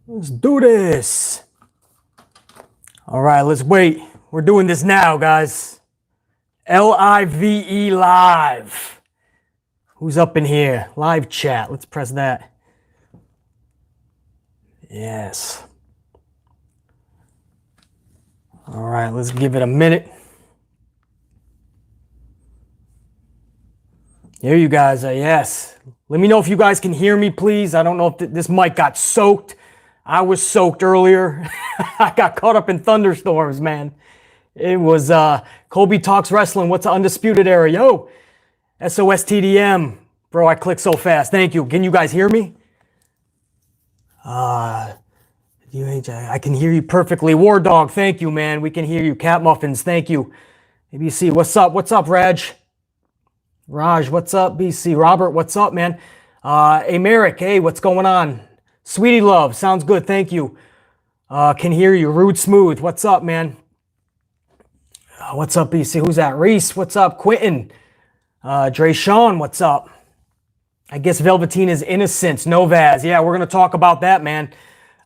Let's do this. All right, let's wait. We're doing this now, guys. LIVE live. Who's up in here? Live chat. Let's press that. Yes. All right, let's give it a minute. There you guys are. Yes. Let me know if you guys can hear me, please. I don't know if this mic got soaked. I was soaked earlier. I got caught up in thunderstorms, man. It was Kobe Talks Wrestling. What's the Undisputed Era? Yo, SOSTDM. Bro, I clicked so fast. Thank you. Can you guys hear me? I can hear you perfectly. War Dog, thank you, man. We can hear you. Cat Muffins, thank you. ABC, what's up? What's up, Raj? Raj, what's up? BC, Robert, what's up, man? Hey, Merrick, hey, what's going on? Sweetie Love, sounds good, thank you. Can hear you. Rude Smooth, what's up, man? What's up, BC? Who's that? Reese, what's up? Quentin. Dre Sean, what's up? I guess Velveteen is innocence. Novaz, yeah, we're going to talk about that, man.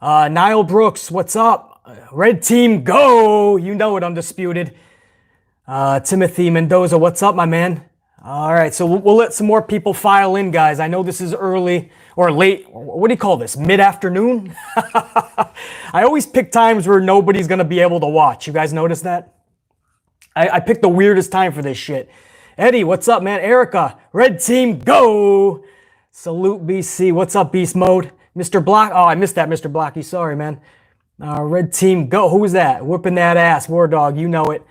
Niall Brooks, what's up? Red Team, go! You know it, Undisputed. Timothy Mendoza, what's up, my man? All right, so we'll let some more people file in, guys. I know this is early or late. What do you call this? Mid-afternoon? I always pick times where nobody's going to be able to watch. You guys notice that? I picked the weirdest time for this shit. Eddie, what's up, man? Erica, Red Team, go! Salute, BC. What's up, Beast Mode? Mr. Block. Oh, I missed that, Mr. Blocky. Sorry, man. Red Team, go. Who's that? Whipping that ass. War Dog, you know it.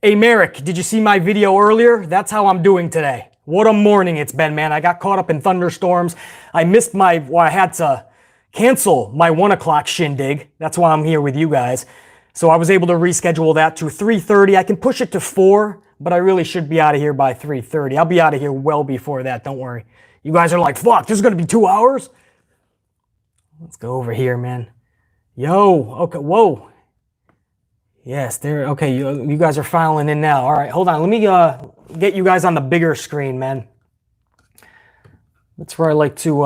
Hey, Merrick, did you see my video earlier? That's how I'm doing today. What a morning it's been, man. I got caught up in thunderstorms. I missed I had to cancel my 1 o'clock shindig. That's why I'm here with you guys. So I was able to reschedule that to 3:30. I can push it to 4, but I really should be out of here by 3:30. I'll be out of here well before that, don't worry. You guys are like, fuck, this is going to be 2 hours? Let's go over here, man. Yo, okay, whoa. Yes, there. Okay, you guys are filing in now. All right, hold on. Let me get you guys on the bigger screen, man. That's where I like to.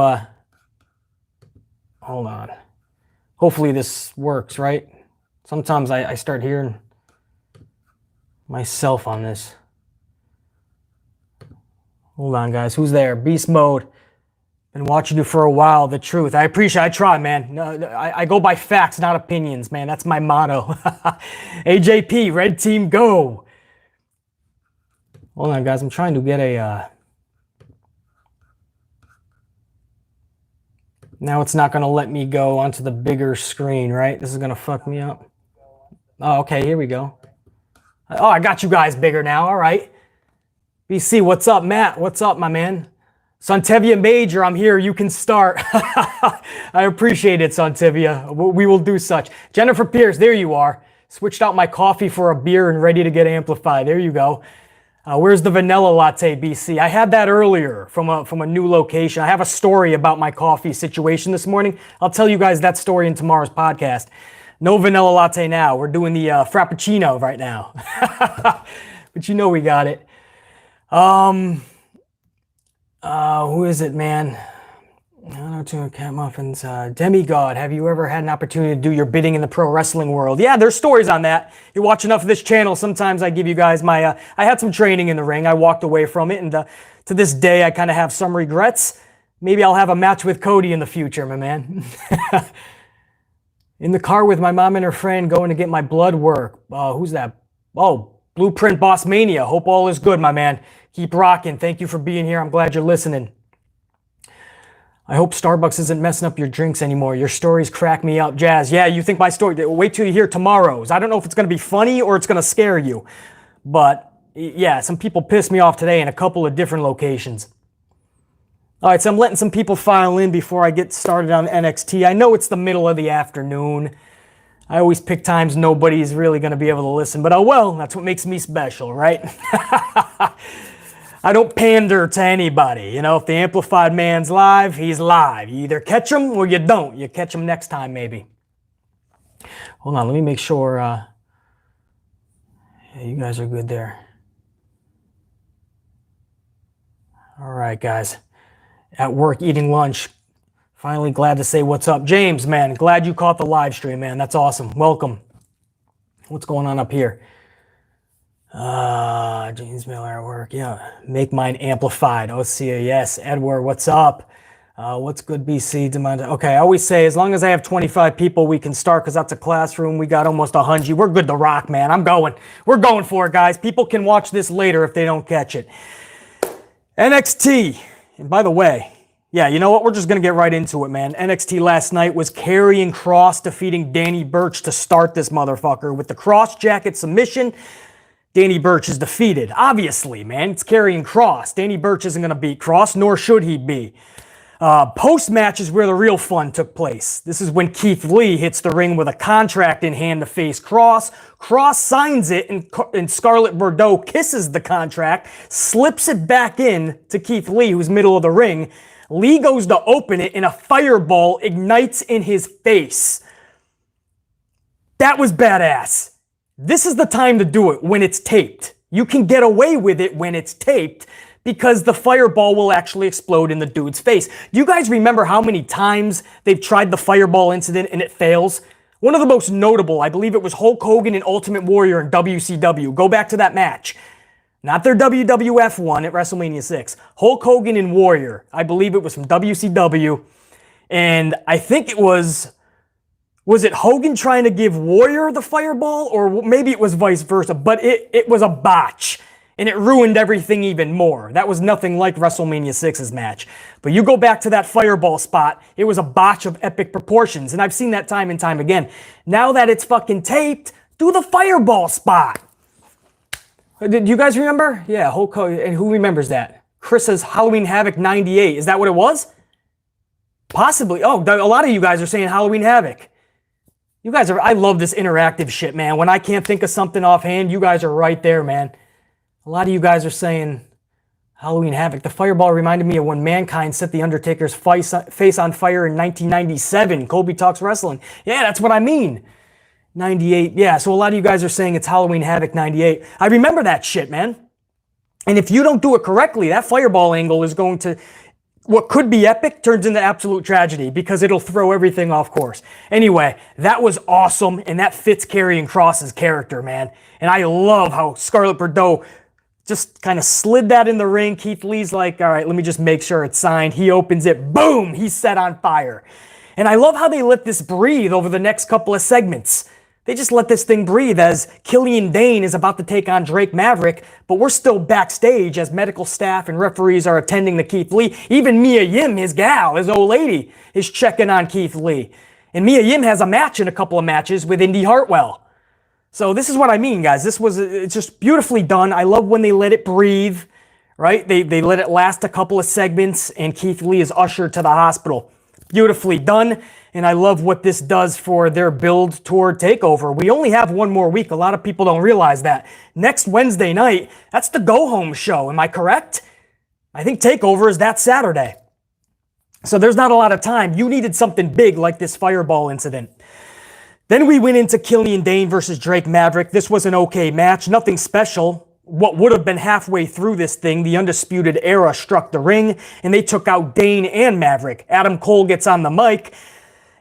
Hold on. Hopefully this works, right? Sometimes I start hearing myself on this. Hold on, guys. Who's there? Beast Mode. Been watching you for a while. The truth. I appreciate. I try, man. No, I go by facts, not opinions, man. That's my motto. AJP, Red Team, go. Hold on, guys. I'm trying to get a. Now it's not going to let me go onto the bigger screen, right? This is going to fuck me up. Oh, okay. Here we go. Oh, I got you guys bigger now. All right. BC, what's up, Matt? What's up, my man? Suntevia Major, I'm here. You can start. I appreciate it, Suntevia. We will do such. Jennifer Pierce, there you are. Switched out my coffee for a beer and ready to get amplified. There you go. Where's the vanilla latte, BC? I had that earlier from a new location. I have a story about my coffee situation this morning. I'll tell you guys that story in tomorrow's podcast. No vanilla latte now. We're doing the Frappuccino right now. But you know we got it. Who is it, man? I don't know, two Cat Muffins. Demigod, have you ever had an opportunity to do your bidding in the pro wrestling world? Yeah, there's stories on that. You watch enough of this channel, sometimes I give you guys my, I had some training in the ring. I walked away from it, and to this day, I kind of have some regrets. Maybe I'll have a match with Cody in the future, my man. In the car with my mom and her friend going to get my blood work. Who's that? Oh, Blueprint Boss Mania. Hope all is good, my man. Keep rocking. Thank you for being here. I'm glad you're listening. I hope Starbucks isn't messing up your drinks anymore. Your stories crack me up, Jazz. Yeah, you think my story... Wait till you hear tomorrow's. I don't know if it's going to be funny or it's going to scare you. But, yeah, some people pissed me off today in a couple of different locations. All right, so I'm letting some people file in before I get started on NXT. I know it's the middle of the afternoon. I always pick times nobody's really going to be able to listen. But, oh, well, that's what makes me special, right? I don't pander to anybody. You know, if the amplified man's live, he's live. You either catch him or you don't. You catch him next time, maybe. Hold on, let me make sure yeah, you guys are good there. All right, guys. At work, eating lunch. Finally glad to say what's up. James, man, glad you caught the live stream, man. That's awesome. Welcome. What's going on up here? James Miller at work. Yeah. Make mine amplified. Osea, yes. Edward, what's up? What's good, BC? Okay, I always say as long as I have 25 people, we can start because that's a classroom. We got almost 100. We're good to rock, man. I'm going. We're going for it, guys. People can watch this later if they don't catch it. NXT. And by the way, yeah, you know what? We're just going to get right into it, man. NXT last night was Karrion Kross defeating Danny Burch to start this motherfucker with the cross jacket submission. Danny Burch is defeated. Obviously, man. It's Karrion Kross. Danny Burch isn't going to beat Kross, nor should he be. Post-match is where the real fun took place. This is when Keith Lee hits the ring with a contract in hand to face Kross. Kross signs it, and Scarlett Bordeaux kisses the contract, slips it back in to Keith Lee, who's middle of the ring. Lee goes to open it, and a fireball ignites in his face. That was badass. This is the time to do it when it's taped. You can get away with it when it's taped, because the fireball will actually explode in the dude's face. Do you guys remember how many times they've tried the fireball incident and it fails? One of the most notable, I believe it was Hulk Hogan and Ultimate Warrior in WCW. Go back to that match. Not their WWF one at WrestleMania 6. Hulk Hogan and Warrior. I believe it was from WCW. And I think it was it Hogan trying to give Warrior the fireball? Or maybe it was vice versa. But it was a botch. And it ruined everything even more. That was nothing like WrestleMania 6's match. But you go back to that fireball spot, it was a botch of epic proportions. And I've seen that time and time again. Now that it's fucking taped, do the fireball spot. Did you guys remember? Yeah, Hulk Hogan. And who remembers that? Chris says Halloween Havoc 98. Is that what it was? Possibly. Oh, a lot of you guys are saying Halloween Havoc. You guys are, I love this interactive shit, man. When I can't think of something offhand, you guys are right there, man. A lot of you guys are saying Halloween Havoc. The fireball reminded me of when Mankind set The Undertaker's face on fire in 1997. Colby Talks Wrestling. Yeah, that's what I mean. 98. Yeah, so a lot of you guys are saying it's Halloween Havoc 98. I remember that shit, man. And if you don't do it correctly, that fireball angle is going to, what could be epic turns into absolute tragedy because it'll throw everything off course. Anyway, that was awesome, and that fits Karrion Kross's character, man. And I love how Scarlett Bordeaux just kind of slid that in the ring. Keith Lee's like, all right, let me just make sure it's signed. He opens it. Boom! He's set on fire. And I love how they let this breathe over the next couple of segments. They just let this thing breathe as Killian Dane is about to take on Drake Maverick, but we're still backstage as medical staff and referees are attending to Keith Lee. Even Mia Yim, his gal, his old lady, is checking on Keith Lee. And Mia Yim has a match in a couple of matches with Indy Hartwell. So this is what I mean, guys. It's just beautifully done. I love when they let it breathe, right? They let it last a couple of segments, and Keith Lee is ushered to the hospital. Beautifully done, and I love what this does for their build toward TakeOver. We only have one more week. A lot of people don't realize that. Next Wednesday night, that's the go-home show. Am I correct? I think TakeOver is that Saturday. So there's not a lot of time. You needed something big like this fireball incident. Then we went into Killian Dane versus Drake Maverick. This was an okay match, nothing special. What would have been halfway through this thing, the Undisputed Era struck the ring, and they took out Dane and Maverick. Adam Cole gets on the mic,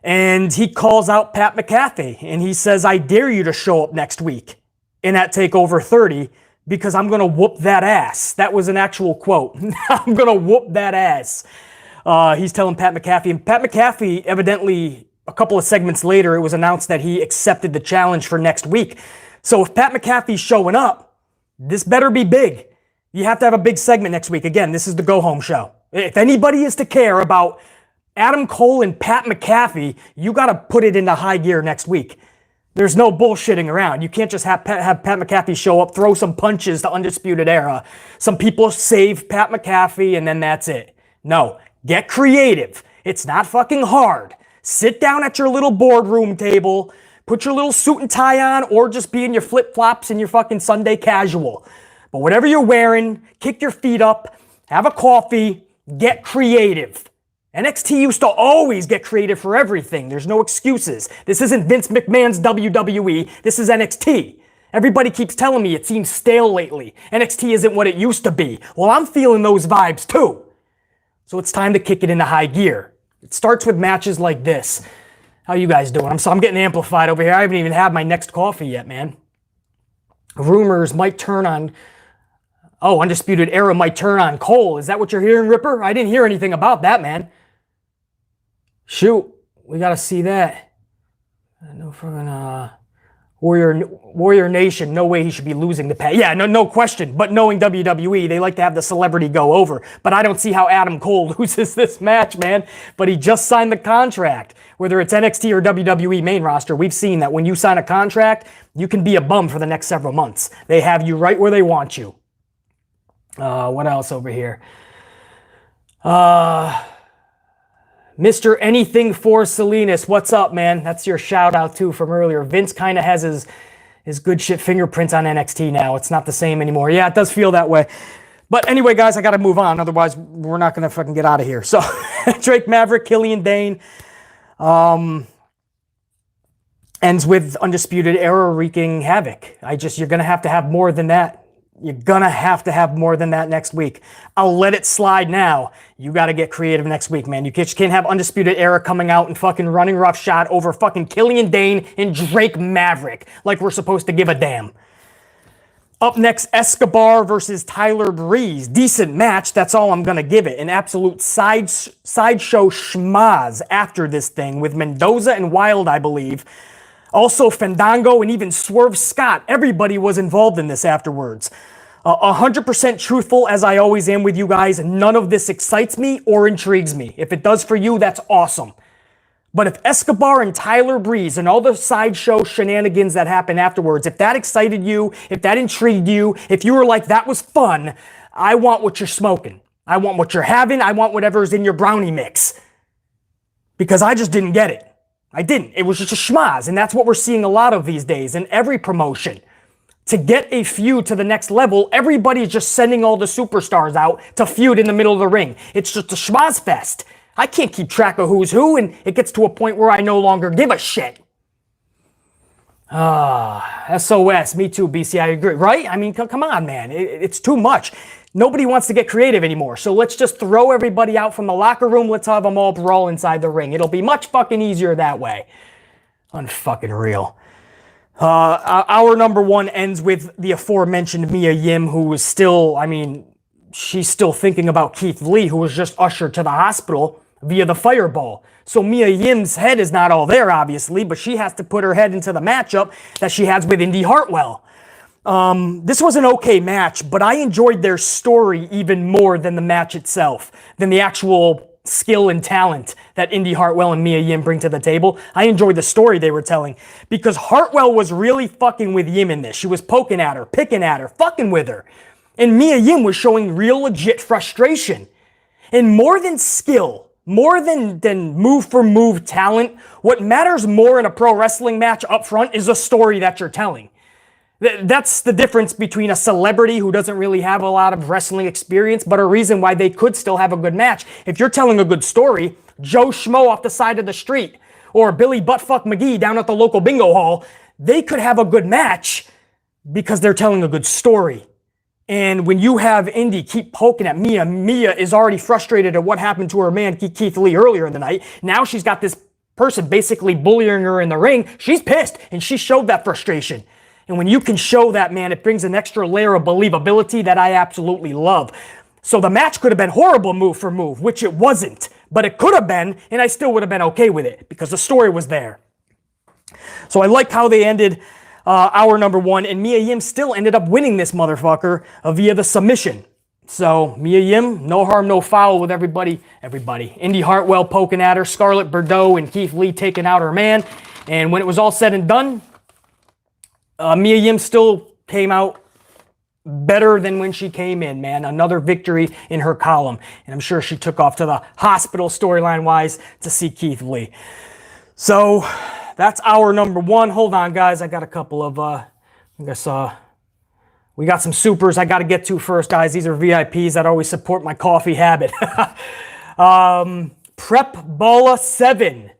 and he calls out Pat McAfee, and he says, I dare you to show up next week in that TakeOver 30, because I'm going to whoop that ass. That was an actual quote. I'm going to whoop that ass. He's telling Pat McAfee, and Pat McAfee evidently, a couple of segments later, it was announced that he accepted the challenge for next week. So if Pat McAfee's showing up, this better be big. You have to have a big segment next week. Again, this is the go-home show. If anybody is to care about Adam Cole and Pat McAfee, you got to put it into high gear next week. There's no bullshitting around. You can't just have Pat McAfee show up, throw some punches to Undisputed Era. Some people save Pat McAfee, and then that's it. No, get creative. It's not fucking hard. Sit down at your little boardroom table, put your little suit and tie on, or just be in your flip-flops and your fucking Sunday casual. But whatever you're wearing, kick your feet up, have a coffee, get creative. NXT used to always get creative for everything. There's no excuses. This isn't Vince McMahon's WWE. This is NXT. Everybody keeps telling me it seems stale lately. NXT isn't what it used to be. Well, I'm feeling those vibes too. So it's time to kick it into high gear. It starts with matches like this. How you guys doing? I'm getting amplified over here. I haven't even had my next coffee yet, man. Rumors might turn on... Oh, Undisputed Era might turn on Cole. Is that what you're hearing, Ripper? I didn't hear anything about that, man. Shoot. We got to see that. No fucking... Warrior Nation, no way he should be losing the pay. Yeah, no question. But knowing WWE, they like to have the celebrity go over. But I don't see how Adam Cole loses this match, man. But he just signed the contract. Whether it's NXT or WWE main roster, we've seen that when you sign a contract, you can be a bum for the next several months. They have you right where they want you. What else over here? Mr. Anything for Salinas, what's up, man? That's your shout out too from earlier. Vince kind of has his good shit fingerprints on NXT now. It's not the same anymore. Yeah, it does feel that way. But anyway, guys, I got to move on. Otherwise, we're not going to fucking get out of here. So, Drake Maverick, Killian Dane, ends with Undisputed Era wreaking havoc. You're going to have more than that. You're going to have more than that next week. I'll let it slide now. You got to get creative next week, man. You can't have Undisputed Era coming out and fucking running roughshod over fucking Killian Dane and Drake Maverick like we're supposed to give a damn. Up next, Escobar versus Tyler Breeze. Decent match. That's all I'm going to give it. An absolute sideshow schmaz after this thing with Mendoza and Wilde, I believe. Also, Fandango and even Swerve Scott. Everybody was involved in this afterwards. 100% truthful, as I always am with you guys. None of this excites me or intrigues me. If it does for you, that's awesome. But if Escobar and Tyler Breeze and all the sideshow shenanigans that happened afterwards, if that excited you, if that intrigued you, if you were like, that was fun, I want what you're smoking. I want what you're having. I want whatever's in your brownie mix. Because I just didn't get it. I didn't. It was just a schmaz, and that's what we're seeing a lot of these days in every promotion. To get a feud to the next level, everybody's just sending all the superstars out to feud in the middle of the ring. It's just a schmaz fest. I can't keep track of who's who, and it gets to a point where I no longer give a shit. SOS, me too, BC, I agree, right? I mean, come on, man. It's too much. Nobody wants to get creative anymore, so let's just throw everybody out from the locker room. Let's have them all brawl inside the ring. It'll be much fucking easier that way. Unfucking real. Our number one ends with the aforementioned Mia Yim, who was still, she's still thinking about Keith Lee, who was just ushered to the hospital via the fireball. So Mia Yim's head is not all there, obviously, but she has to put her head into the matchup that she has with Indy Hartwell. This was an okay match, but I enjoyed their story even more than the match itself, than the actual skill and talent that Indy Hartwell and Mia Yim bring to the table. I enjoyed the story they were telling because Hartwell was really fucking with Yim in this. She was poking at her, picking at her, fucking with her. And Mia Yim was showing real legit frustration. And more than skill, more than move for move talent, what matters more in a pro wrestling match up front is a story that you're telling. That's the difference between a celebrity who doesn't really have a lot of wrestling experience, but a reason why they could still have a good match. If you're telling a good story, Joe Schmo off the side of the street, or Billy Buttfuck McGee down at the local bingo hall, they could have a good match because they're telling a good story. And when you have Indy keep poking at Mia, Mia is already frustrated at what happened to her man, Keith Lee, earlier in the night. Now she's got this person basically bullying her in the ring. She's pissed, and she showed that frustration. And when you can show that, man, it brings an extra layer of believability that I absolutely love. So the match could have been horrible move for move, which it wasn't. But it could have been, and I still would have been okay with it because the story was there. So I like how they ended our number one, and Mia Yim still ended up winning this motherfucker via the submission. So Mia Yim, no harm, no foul with everybody. Indy Hartwell poking at her, Scarlett Bordeaux and Keith Lee taking out her man. And when it was all said and done, Mia Yim still came out better than when she came in, man. Another victory in her column. And I'm sure she took off to the hospital storyline-wise to see Keith Lee. So that's our number one. Hold on, guys. I got a couple of, we got some supers I got to get to first, guys. These are VIPs that always support my coffee habit. Prep Balla 7.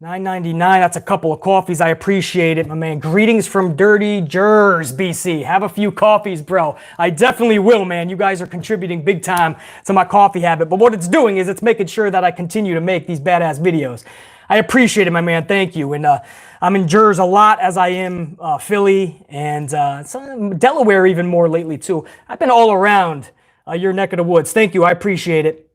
$9.99. That's a couple of coffees. I appreciate it, my man. Greetings from Dirty Jers, BC. Have a few coffees, bro. I definitely will, man. You guys are contributing big time to my coffee habit. But what it's doing is it's making sure that I continue to make these badass videos. I appreciate it, my man. Thank you. And I'm in Jers a lot, as I am Philly and Delaware even more lately, too. I've been all around your neck of the woods. Thank you. I appreciate it.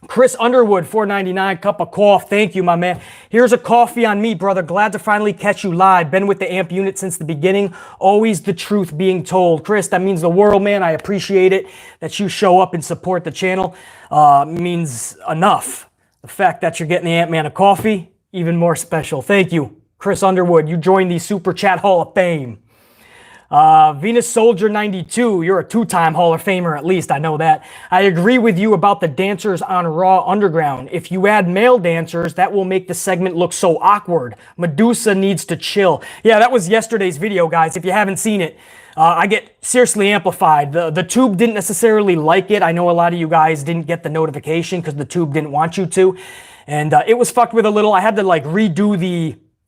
Chris Underwood, $4.99, cup of coffee. Thank you, my man. Here's a coffee on me, brother. Glad to finally catch you live. Been with the AMP unit since the beginning. Always the truth being told. Chris, that means the world, man. I appreciate it that you show up and support the channel. Means enough. The fact that you're getting the Ant-Man a coffee, even more special. Thank you, Chris Underwood. You joined the Super Chat Hall of Fame. Venus Soldier 92, you're a two-time Hall of Famer at least, I know that. I agree with you about the dancers on Raw Underground. If you add male dancers, that will make the segment look so awkward. Medusa needs to chill. Yeah, that was yesterday's video, guys. If you haven't seen it, I get seriously amplified. The tube didn't necessarily like it. I know a lot of you guys didn't get the notification because the tube didn't want you to. And it was fucked with a little. I had to like redo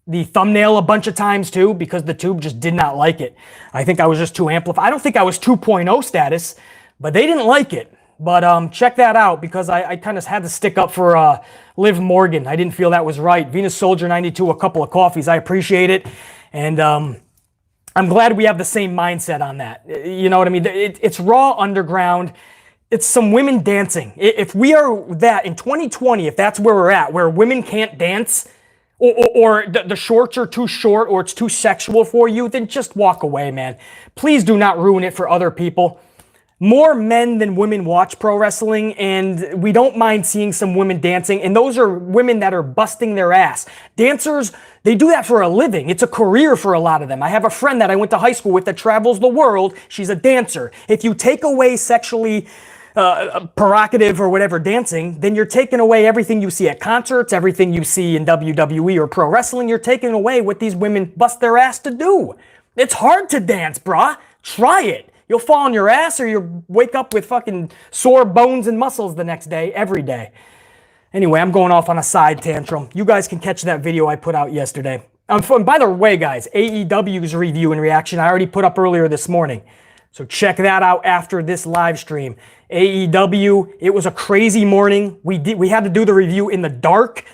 the thumbnail a bunch of times too because the tube just did not like it. I think I was just too amplified. I don't think I was 2.0 status, but they didn't like it. But check that out because I kind of had to stick up for Liv Morgan. I didn't feel that was right. Venus Soldier 92, a couple of coffees. I appreciate it. And I'm glad we have the same mindset on that. You know what I mean? It's Raw Underground. It's some women dancing. If we are that in 2020, if that's where we're at, where women can't dance, or the shorts are too short or it's too sexual for you, then just walk away, man. Please do not ruin it for other people. More men than women watch pro wrestling, and we don't mind seeing some women dancing, and those are women that are busting their ass. Dancers, they do that for a living. It's a career for a lot of them. I have a friend that I went to high school with that travels the world. She's a dancer. If you take away sexually prerogative or whatever dancing, then you're taking away everything you see at concerts, everything you see in WWE or pro wrestling. You're taking away what these women bust their ass to do. It's hard to dance, brah. Try it. You'll fall on your ass or you'll wake up with fucking sore bones and muscles the next day, every day. Anyway, I'm going off on a side tantrum. You guys can catch that video I put out yesterday. By the way, guys, AEW's review and reaction I already put up earlier this morning. So check that out after this live stream. AEW, it was a crazy morning. We had to do the review in the dark,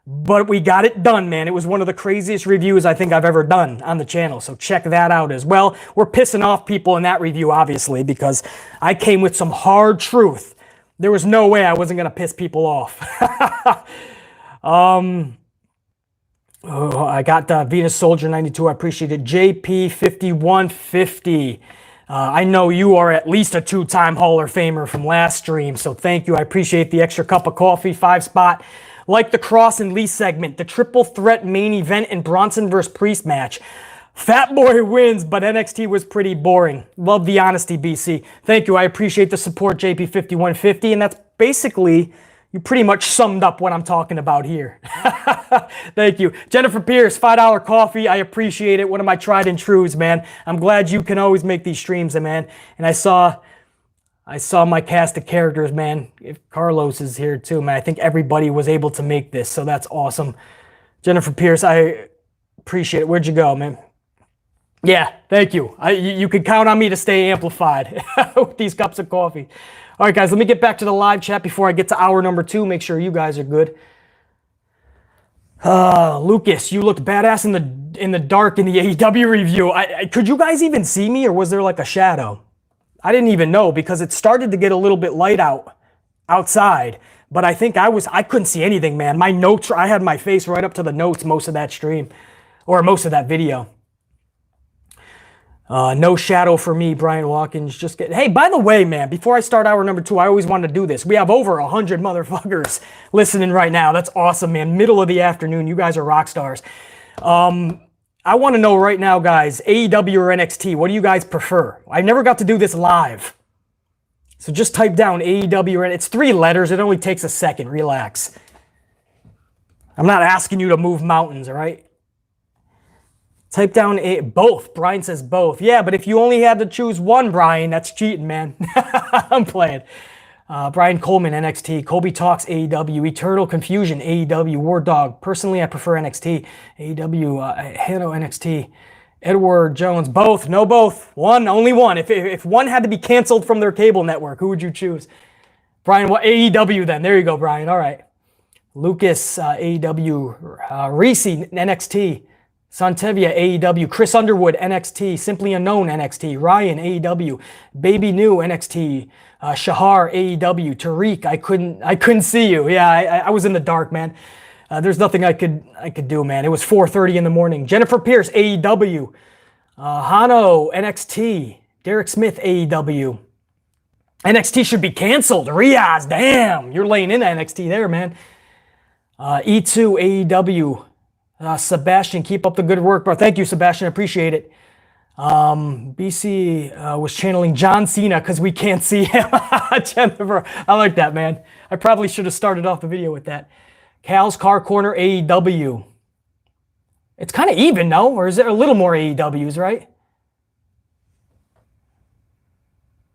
but we got it done, man. It was one of the craziest reviews I think I've ever done on the channel. So check that out as well. We're pissing off people in that review, obviously, because I came with some hard truth. There was no way I wasn't going to piss people off. I got Venus Soldier 92. I appreciate it. JP 5150. I know you are at least a two-time Hall of Famer from last stream, so thank you. I appreciate the extra cup of coffee, 5-spot. Like the Kross and Lee segment, the triple threat main event and Bronson vs. Priest match. Fat Boy wins, but NXT was pretty boring. Love the honesty, BC. Thank you. I appreciate the support, JP5150, and that's basically, you pretty much summed up what I'm talking about here. Thank you. Jennifer Pierce, $5 coffee. I appreciate it. One of my tried and trues, man. I'm glad you can always make these streams, man. And I saw my cast of characters, man. If Carlos is here too, man. I think everybody was able to make this, so that's awesome. Jennifer Pierce, I appreciate it. Where'd you go, man? Yeah, thank you. You could count on me to stay amplified with these cups of coffee. All right, guys, let me get back to the live chat before I get to hour number 2. Make sure you guys are good. Lucas, you looked badass in the dark in the AEW review. Could you guys even see me, or was there like a shadow? I didn't even know because it started to get a little bit light outside. But I think I couldn't see anything, man. My notes, I had my face right up to the notes most of that stream, or most of that video. No shadow for me, Brian Watkins. Hey, by the way, man, before I start hour number 2, I always wanted to do this. We have over 100 motherfuckers listening right now. That's awesome, man. Middle of the afternoon. You guys are rock stars. I want to know right now, guys, AEW or NXT, what do you guys prefer? I never got to do this live. So just type down AEW or it's 3 letters. It only takes a second. Relax. I'm not asking you to move mountains, all right? Type down both. Brian says both. Yeah, but if you only had to choose one, Brian, that's cheating, man. I'm playing. Brian Coleman, NXT. Colby Talks, AEW. Eternal Confusion, AEW. War Dog. Personally, I prefer NXT. AEW, Hano, NXT. Edward Jones, both. No, both. One, only one. If one had to be canceled from their cable network, who would you choose? Brian, what? AEW then. There you go, Brian. All right. Lucas, AEW. Reese, NXT. Santevia, AEW. Chris Underwood, NXT. Simply Unknown, NXT. Ryan, AEW. Baby New, NXT. Shahar, AEW. Tariq, I couldn't see you. Yeah, I was in the dark, man. There's nothing I could do, man. It was 4:30 in the morning. Jennifer Pierce, AEW. Hano, NXT. Derek Smith, AEW. NXT should be canceled. Riaz, damn. You're laying into NXT there, man. E2, AEW. Sebastian, keep up the good work, bro. Thank you, Sebastian. Appreciate it. BC was channeling John Cena because we can't see him. Jennifer, I like that, man. I probably should have started off the video with that. Cal's Car Corner, AEW. It's kind of even, no? Or is there a little more AEWs, right?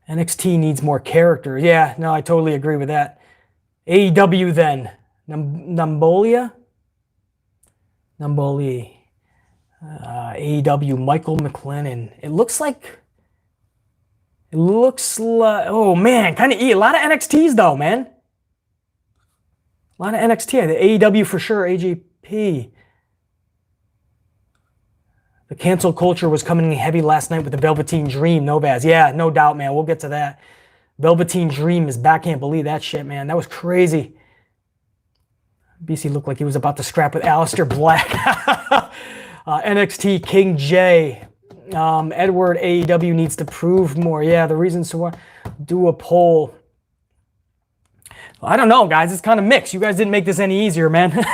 NXT needs more characters. Yeah, no, I totally agree with that. AEW then. Nambolia? AEW, Michael McLennan. It looks like, oh man, kind of a lot of NXTs though, man. A lot of NXT. The AEW for sure, AJP. The cancel culture was coming in heavy last night with the Velveteen Dream, Novaz. Yeah, no doubt, man. We'll get to that. Velveteen Dream is back. Can't believe that shit, man. That was crazy. BC looked like he was about to scrap with Aleister Black. NXT King J. Edward, AEW needs to prove more. Yeah, the reasons to do a poll. I don't know, guys. It's kind of mixed. You guys didn't make this any easier, man.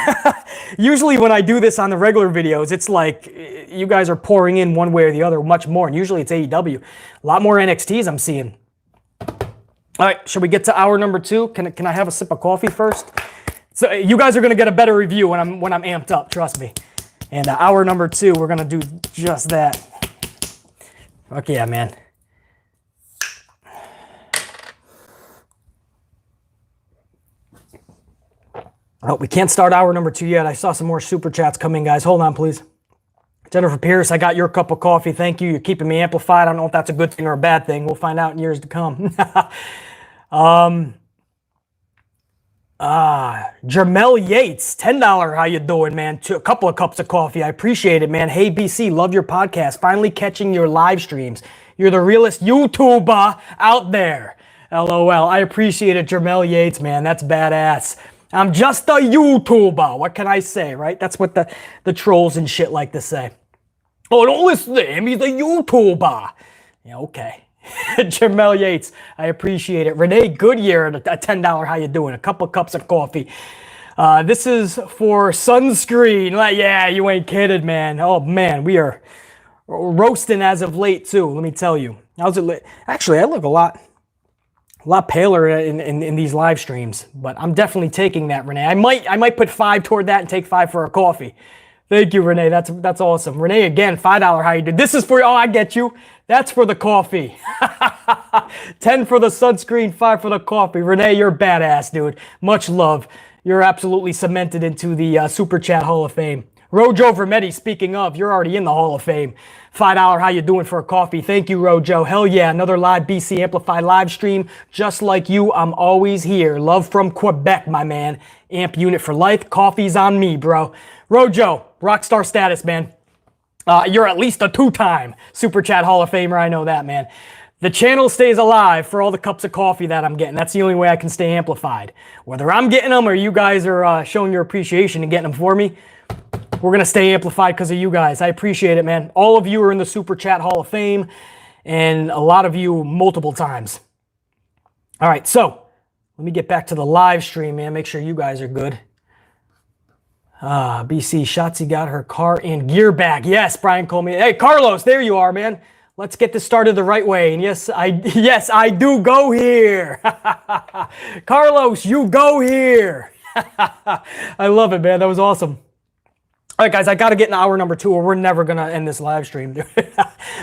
Usually when I do this on the regular videos, it's like you guys are pouring in one way or the other much more. And usually it's AEW. A lot more NXTs I'm seeing. All right, shall we get to hour number 2? Can I have a sip of coffee first? So you guys are going to get a better review when I'm amped up, trust me. And hour number 2, we're going to do just that. Fuck yeah, man. Oh, we can't start hour number 2 yet. I saw some more super chats coming, guys. Hold on, please. Jennifer Pierce, I got your cup of coffee. Thank you. You're keeping me amplified. I don't know if that's a good thing or a bad thing. We'll find out in years to come. Jermel Yates, $10. How you doing, man? A couple of cups of coffee. I appreciate it, man. Hey, BC, love your podcast. Finally catching your live streams. You're the realest YouTuber out there. LOL. I appreciate it, Jermel Yates, man. That's badass. I'm just a YouTuber. What can I say, right? That's what the trolls and shit like to say. Oh, don't listen to him. He's a YouTuber. Yeah, okay. Jermel Yates, I appreciate it. Renee Goodyear, a $10. How you doing? A couple cups of coffee. This is for sunscreen. Yeah, you ain't kidding, man. Oh, man, we are roasting as of late, too. Let me tell you. How's it? Actually, I look a lot paler in these live streams, but I'm definitely taking that, Renee. I might put 5 toward that and take 5 for a coffee. Thank you, Renee. That's awesome. Renee, again, $5. How you doing? This is for, oh, I get you. That's for the coffee. 10 for the sunscreen, 5 for the coffee. Renee, you're badass, dude. Much love. You're absolutely cemented into the Super Chat Hall of Fame. Rojo Vermetti, speaking of, you're already in the Hall of Fame. $5, how you doing for a coffee? Thank you, Rojo. Hell yeah, another live BC Amplified live stream. Just like you, I'm always here. Love from Quebec, my man. Amp unit for life. Coffee's on me, bro. Rojo, rockstar status, man. You're at least a 2-time Super Chat Hall of Famer. I know that, man. The channel stays alive for all the cups of coffee that I'm getting. That's the only way I can stay amplified. Whether I'm getting them or you guys are showing your appreciation and getting them for me, we're going to stay amplified because of you guys. I appreciate it, man. All of you are in the Super Chat Hall of Fame, and a lot of you multiple times. All right, so let me get back to the live stream, man. Make sure you guys are good. BC, Shotzi got her car and gear back. Yes, Brian Coleman. Hey, Carlos, there you are, man. Let's get this started the right way. And yes, I do go here. Carlos, you go here. I love it, man. That was awesome. All right, guys, I got to get in hour number 2 or we're never going to end this live stream.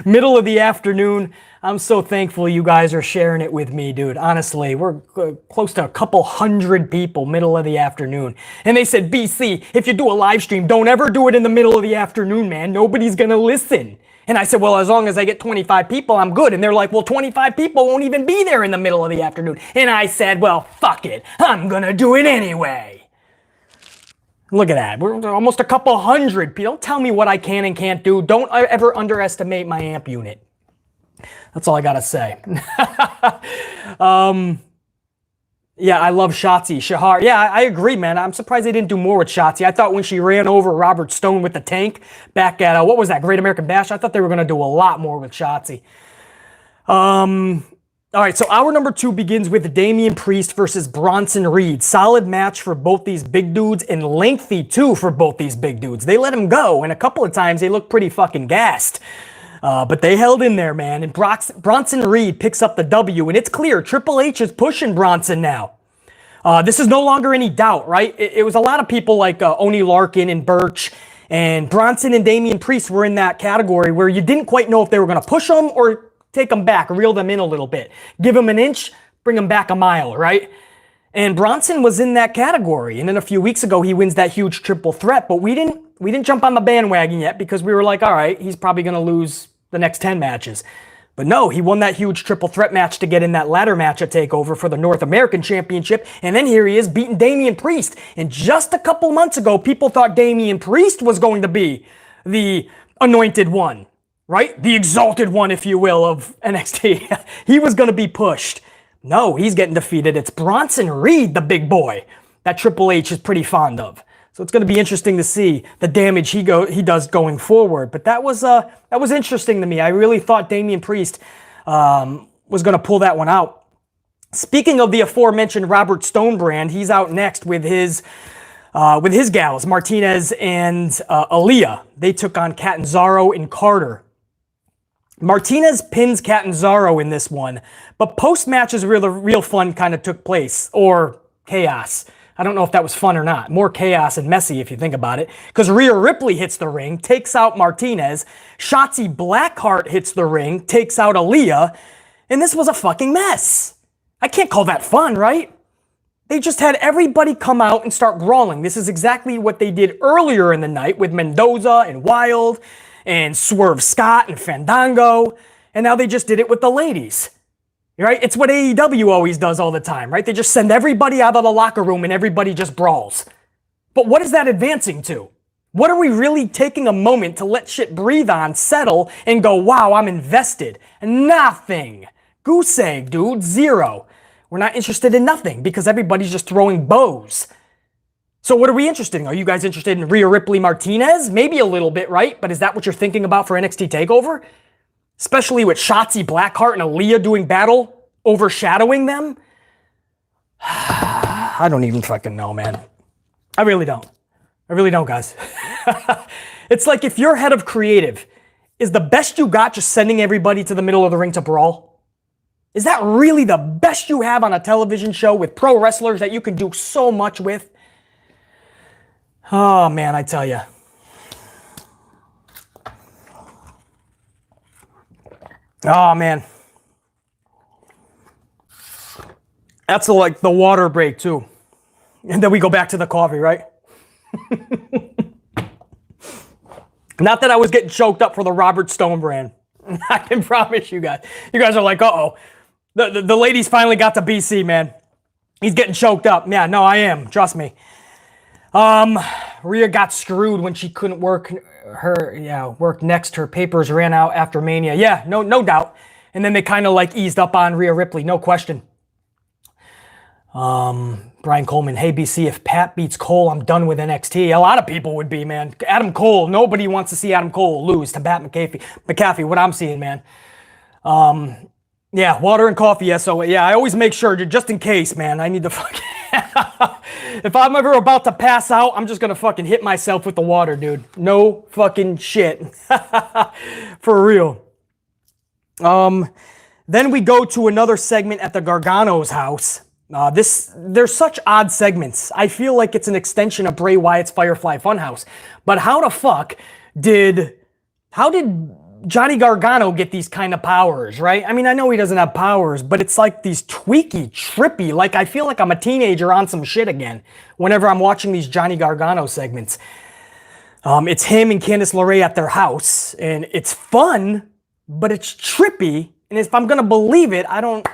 Middle of the afternoon. I'm so thankful you guys are sharing it with me, dude. Honestly, we're close to a couple hundred people, middle of the afternoon. And they said, BC, if you do a live stream, don't ever do it in the middle of the afternoon, man. Nobody's gonna listen. And I said, well, as long as I get 25 people, I'm good. And they're like, well, 25 people won't even be there in the middle of the afternoon. And I said, well, fuck it. I'm gonna do it anyway. Look at that. We're almost a couple hundred people. Don't tell me what I can and can't do. Don't ever underestimate my amp unit. That's all I gotta say. Yeah, I love Shotzi. Shahar. Yeah, I agree, man. I'm surprised they didn't do more with Shotzi. I thought when she ran over Robert Stone with the tank back at, what was that, Great American Bash? I thought they were going to do a lot more with Shotzi. All right, so hour number 2 begins with Damian Priest versus Bronson Reed. Solid match for both these big dudes and lengthy, too, for both these big dudes. They let him go, and a couple of times they looked pretty fucking gassed. But they held in there, man. And Bronson Reed picks up the W. And it's clear Triple H is pushing Bronson now. This is no longer any doubt, right? It was a lot of people like Oney Larkin and Birch. And Bronson and Damian Priest were in that category where you didn't quite know if they were going to push them or take them back, reel them in a little bit. Give them an inch, bring them back a mile, right? And Bronson was in that category. And then a few weeks ago, he wins that huge triple threat. But we didn't jump on the bandwagon yet because we were like, all right, he's probably going to lose the next 10 matches. But no, he won that huge triple threat match to get in that ladder match at TakeOver for the North American Championship. And then here he is beating Damian Priest. And just a couple months ago, people thought Damian Priest was going to be the anointed one, right? The exalted one, if you will, of NXT. He was going to be pushed. No, he's getting defeated. It's Bronson Reed, the big boy, that Triple H is pretty fond of. So it's going to be interesting to see the damage he does going forward. But that was interesting to me. I really thought Damian Priest was going to pull that one out. Speaking of the aforementioned Robert Stone brand, he's out next with his gals, Martinez and Aaliyah. They took on Catanzaro and Carter. Martinez pins Catanzaro in this one, but post-match is where the real fun kind of took place, or chaos. I don't know if that was fun or not. More chaos and messy if you think about it, because Rhea Ripley hits the ring, takes out Martinez. Shotzi Blackheart hits the ring, takes out Aaliyah, and this was a fucking mess. I can't call that fun, right? They just had everybody come out and start brawling. This is exactly what they did earlier in the night with Mendoza and Wilde and Swerve Scott and Fandango, and now they just did it with the ladies, right? It's what AEW always does all the time, right? They just send everybody out of the locker room and everybody just brawls. But what is that advancing to? What are we really taking a moment to let shit breathe on, settle, and go, wow, I'm invested? Nothing. Goose egg, dude, zero. We're not interested in nothing because everybody's just throwing bows. So what are we interested in? Are you guys interested in Rhea Ripley Martinez? Maybe a little bit, right? But is that what you're thinking about for NXT TakeOver? Especially with Shotzi Blackheart and Aaliyah doing battle, overshadowing them? I don't even fucking know, man. I really don't. I really don't, guys. It's like if your head of creative is the best you got just sending everybody to the middle of the ring to brawl. Is that really the best you have on a television show with pro wrestlers that you can do so much with? Oh, man, I tell you. Oh, man. That's like the water break, too. And then we go back to the coffee, right? Not that I was getting choked up for the Robert Stone brand. I can promise you guys. You guys are like, uh-oh. The ladies finally got to BC, man. He's getting choked up. Yeah, no, I am. Trust me. Rhea got screwed when she couldn't work next. Her papers ran out after Mania. Yeah, no doubt. And then they kind of like eased up on Rhea Ripley, no question. Brian Coleman, hey BC, if Pat beats Cole, I'm done with NXT. A lot of people would be, man. Adam Cole, nobody wants to see Adam Cole lose to Pat McAfee, what I'm seeing, man. Yeah, water and coffee, yes. So yeah, I always make sure, just in case, man. I need to fucking if I'm ever about to pass out, I'm just gonna fucking hit myself with the water, dude. No fucking shit. For real. Then we go to another segment at the Gargano's house. There's such odd segments. I feel like it's an extension of Bray Wyatt's Firefly Funhouse. But how the fuck how did Johnny Gargano get these kind of powers, right? I mean, I know he doesn't have powers, but it's like these tweaky, trippy, like I feel like I'm a teenager on some shit again whenever I'm watching these Johnny Gargano segments. It's him and Candice LeRae at their house, and it's fun, but it's trippy, and if I'm gonna believe it, I don't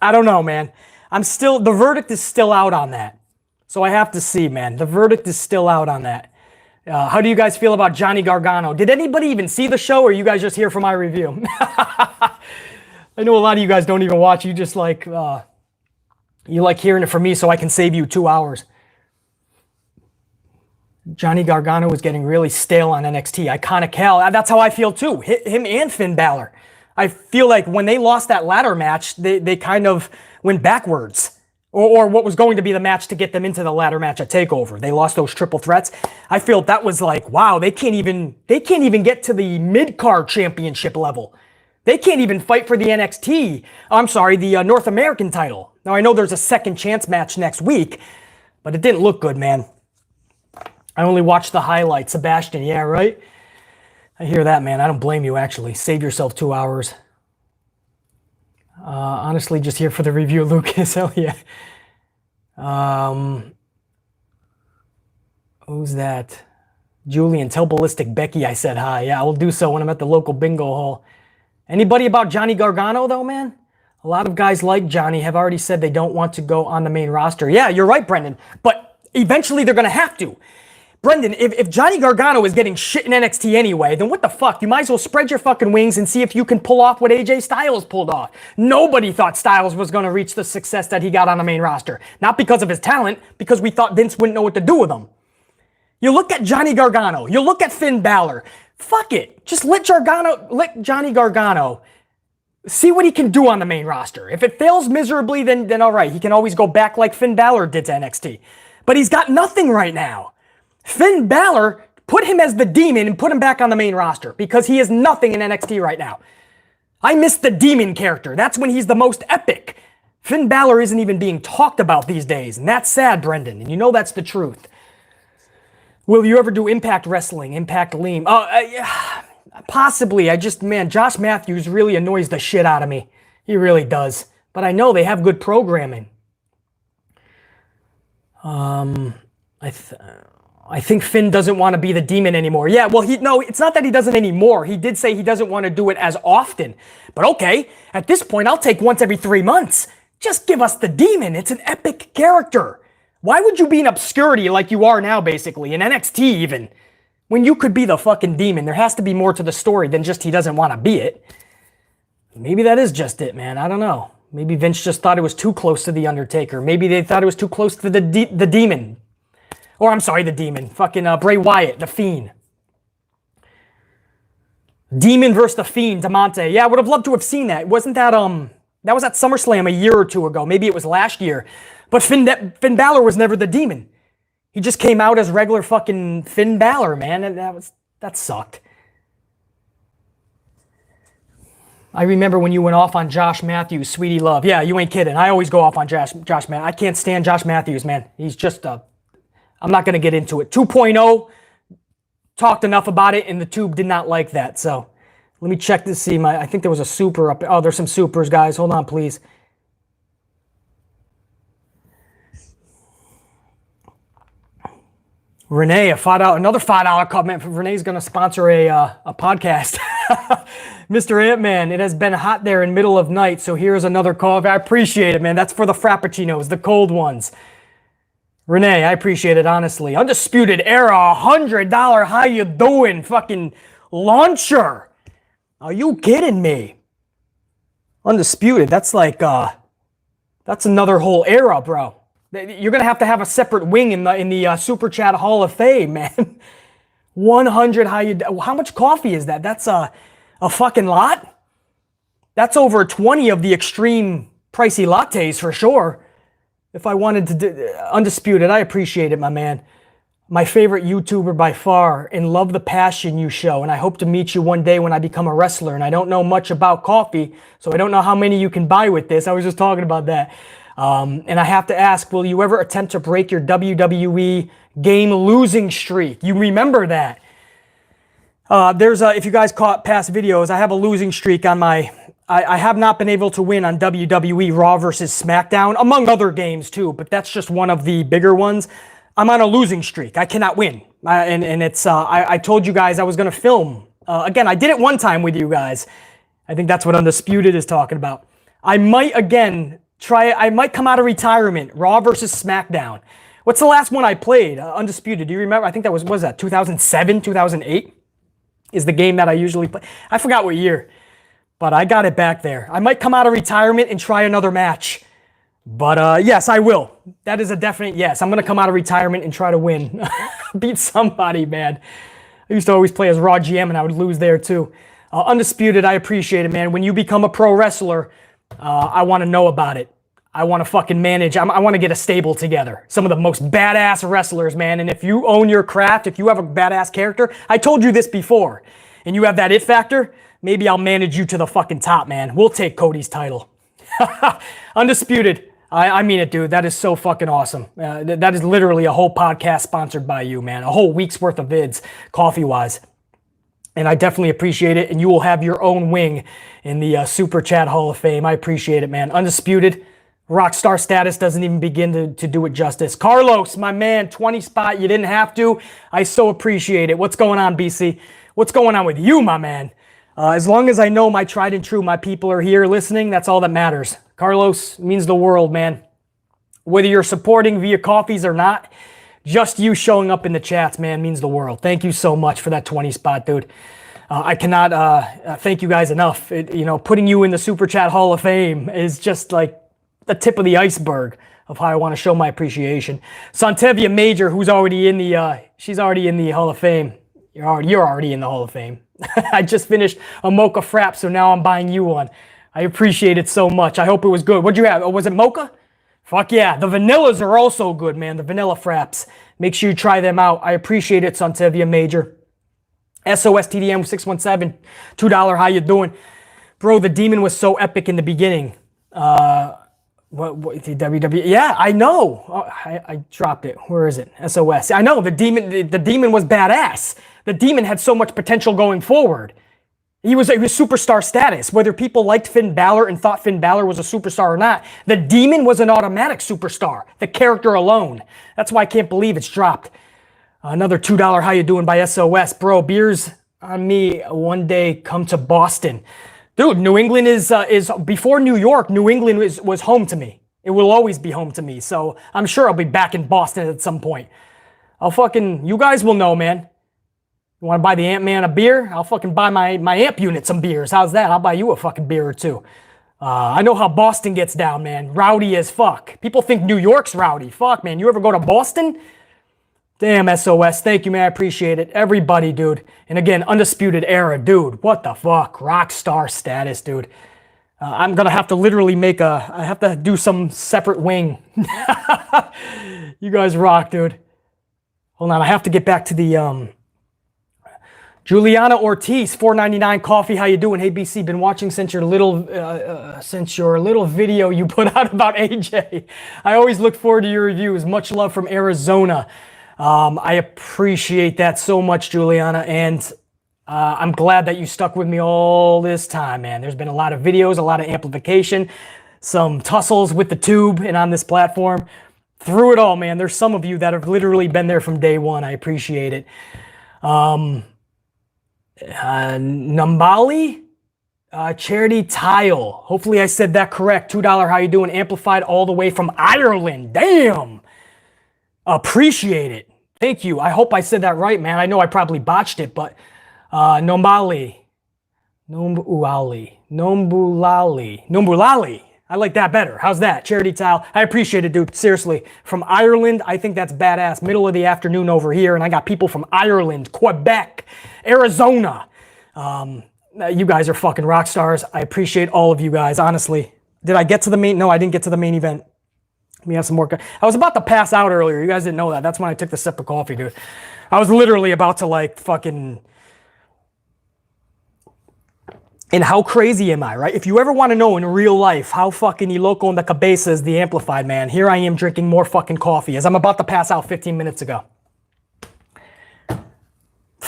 know, man. The verdict is still out on that. So I have to see, man. The verdict is still out on that. How do you guys feel about Johnny Gargano? Did anybody even see the show, or are you guys just here for my review? I know a lot of you guys don't even watch. You just like, you like hearing it from me so I can save you 2 hours. Johnny Gargano is getting really stale on NXT. Iconic hell. That's how I feel too. Him and Finn Balor. I feel like when they lost that ladder match, they kind of went backwards. Or what was going to be the match to get them into the ladder match at TakeOver. They lost those triple threats. I feel that was like, wow, they can't even get to the mid-card championship level. They can't even fight for the the North American title. Now, I know there's a second chance match next week, but it didn't look good, man. I only watched the highlights. Sebastian, yeah, right? I hear that, man. I don't blame you, actually. Save yourself 2 hours. Honestly, just here for the review, Lucas. Hell yeah. Who's that? Julian, tell Ballistic Becky I said hi. Yeah, I will do so when I'm at the local bingo hall. Anybody about Johnny Gargano, though, man? A lot of guys like Johnny have already said they don't want to go on the main roster. Yeah, you're right, Brendan. But eventually they're going to have to. Brendan, if Johnny Gargano is getting shit in NXT anyway, then what the fuck? You might as well spread your fucking wings and see if you can pull off what AJ Styles pulled off. Nobody thought Styles was going to reach the success that he got on the main roster. Not because of his talent, because we thought Vince wouldn't know what to do with him. You look at Johnny Gargano. You look at Finn Balor. Fuck it. Just let Johnny Gargano see what he can do on the main roster. If it fails miserably, then all right. He can always go back like Finn Balor did to NXT. But he's got nothing right now. Finn Balor, put him as the Demon and put him back on the main roster because he is nothing in NXT right now. I miss the Demon character. That's when he's the most epic. Finn Balor isn't even being talked about these days, and that's sad, Brendan, and you know that's the truth. Will you ever do Impact Wrestling, Impact Lean? Possibly. Josh Matthews really annoys the shit out of me. He really does. But I know they have good programming. I think Finn doesn't want to be the Demon anymore. Yeah, well, no, it's not that he doesn't anymore. He did say he doesn't want to do it as often. But okay, at this point, I'll take once every 3 months. Just give us the Demon. It's an epic character. Why would you be in obscurity like you are now, basically, in NXT even, when you could be the fucking Demon? There has to be more to the story than just he doesn't want to be it. Maybe that is just it, man. I don't know. Maybe Vince just thought it was too close to The Undertaker. Maybe they thought it was too close to the Demon. Or, I'm sorry, the Demon. Fucking Bray Wyatt, the Fiend. Demon versus the Fiend, DeMonte. Yeah, I would have loved to have seen that. Wasn't that, that was at SummerSlam a year or two ago. Maybe it was last year. But Finn Balor was never the Demon. He just came out as regular fucking Finn Balor, man. And that sucked. I remember when you went off on Josh Matthews, Sweetie Love. Yeah, you ain't kidding. I always go off on Josh Matthews. I can't stand Josh Matthews, man. He's just I'm not going to get into it. 2.0 talked enough about it, and the Tube did not like that. So let me check to see I think there was a super up. Oh, there's some supers, guys. Hold on, please. Renee, another $5 comment. Renee's going to sponsor a podcast. Mr. Ant-Man, it has been hot there in middle of night, so here's another call. I appreciate it, man. That's for the Frappuccinos, the cold ones. Renee, I appreciate it, honestly. Undisputed Era, $100. How you doing? Fucking launcher. Are you kidding me? Undisputed, that's like, that's another whole era, bro. You're going to have a separate wing in the Super Chat Hall of Fame, man. 100, how much coffee is that? That's a fucking lot? That's over 20 of the extreme pricey lattes for sure. If I wanted to do Undisputed, I appreciate it, my man. My favorite YouTuber by far, and love the passion you show. And I hope to meet you one day when I become a wrestler. And I don't know much about coffee, so I don't know how many you can buy with this. I was just talking about that. And I have to ask, will you ever attempt to break your WWE game losing streak? You remember that? If you guys caught past videos, I have a losing streak on my, I have not been able to win on WWE Raw versus SmackDown, among other games too, but that's just one of the bigger ones. I'm on a losing streak. I cannot win. I told you guys I was going to film. Again, I did it one time with you guys. I think that's what Undisputed is talking about. I might again try it. I might come out of retirement. Raw versus SmackDown. What's the last one I played? Undisputed. Do you remember? I think that was that 2007, 2008 is the game that I usually play. I forgot what year, but I got it back there. I might come out of retirement and try another match. But yes, I will. That is a definite yes. I'm going to come out of retirement and try to win. Beat somebody, man. I used to always play as Raw GM and I would lose there too. Undisputed, I appreciate it, man. When you become a pro wrestler, I want to know about it. I want to fucking manage. I want to get a stable together. Some of the most badass wrestlers, man. And if you own your craft, if you have a badass character, I told you this before, and you have that it factor, maybe I'll manage you to the fucking top, man. We'll take Cody's title. Undisputed. I mean it, dude. That is so fucking awesome. That is literally a whole podcast sponsored by you, man. A whole week's worth of vids, coffee-wise. And I definitely appreciate it. And you will have your own wing in the Super Chat Hall of Fame. I appreciate it, man. Undisputed. Rockstar status doesn't even begin to do it justice. Carlos, my man, 20 spot. You didn't have to. I so appreciate it. What's going on, BC? What's going on with you, my man? As long as I know my tried and true, my people are here listening, that's all that matters. Carlos means the world, man. Whether you're supporting via coffees or not, just you showing up in the chats, man, means the world. Thank you so much for that 20 spot, dude. I cannot thank you guys enough. Putting you in the Super Chat Hall of Fame is just like the tip of the iceberg of how I want to show my appreciation. Santevia Major, who's already in the, she's already in the Hall of Fame. You're already in the Hall of Fame. I just finished a mocha frap, so now I'm buying you one. I appreciate it so much. I hope it was good. What'd you have? Oh, was it mocha? Fuck yeah. The vanillas are also good, man. The vanilla fraps. Make sure you try them out. I appreciate it, Santevia Major. SOS TDM 617, $2. How you doing? Bro, the demon was so epic in the beginning. What the WWE? Yeah, I know. Oh, I dropped it. Where is it? SOS. I know the demon was badass. The demon had so much potential going forward. He was superstar status. Whether people liked Finn Balor and thought Finn Balor was a superstar or not, the demon was an automatic superstar. The character alone. That's why I can't believe it's dropped. Another $2. How you doing by SOS, bro? Beers on me. One day, come to Boston. Dude, New England is before New York, New England was home to me. It will always be home to me. So I'm sure I'll be back in Boston at some point. You guys will know, man. You want to buy the Ant-Man a beer? I'll fucking buy my amp unit some beers. How's that? I'll buy you a fucking beer or two. I know how Boston gets down, man. Rowdy as fuck. People think New York's rowdy. Fuck, man. You ever go to Boston? Damn, SOS. Thank you, man. I appreciate it. Everybody, dude. And again, Undisputed Era, dude. What the fuck? Rockstar status, dude. I'm going to have to literally I have to do some separate wing. You guys rock, dude. Hold on. I have to get back to the, Juliana Ortiz, $4.99 coffee. How you doing? Hey, BC, been watching since your little video you put out about AJ. I always look forward to your reviews. Much love from Arizona. I appreciate that so much, Juliana, and I'm glad that you stuck with me all this time, man. There's been a lot of videos, a lot of amplification, some tussles with the tube and on this platform. Through it all, man, there's some of you that have literally been there from day one. I appreciate it. Numbali, Charity Tile. Hopefully I said that correct. $2. How you doing? Amplified all the way from Ireland. Damn. Appreciate it. Thank you. I hope I said that right, man. I know I probably botched it, but Nombulali. I like that better. How's that? Charity Tile. I appreciate it, dude. Seriously. From Ireland, I think that's badass. Middle of the afternoon over here, and I got people from Ireland, Quebec, Arizona. You guys are fucking rock stars. I appreciate all of you guys, honestly. Did I get to the main? No, I didn't get to the main event. Let me have some more. I was about to pass out earlier. You guys didn't know that. That's when I took the sip of coffee, dude. I was literally about to like fucking... And how crazy am I, right? If you ever want to know in real life how fucking loco in the cabeza is the amplified, man, here I am drinking more fucking coffee as I'm about to pass out 15 minutes ago.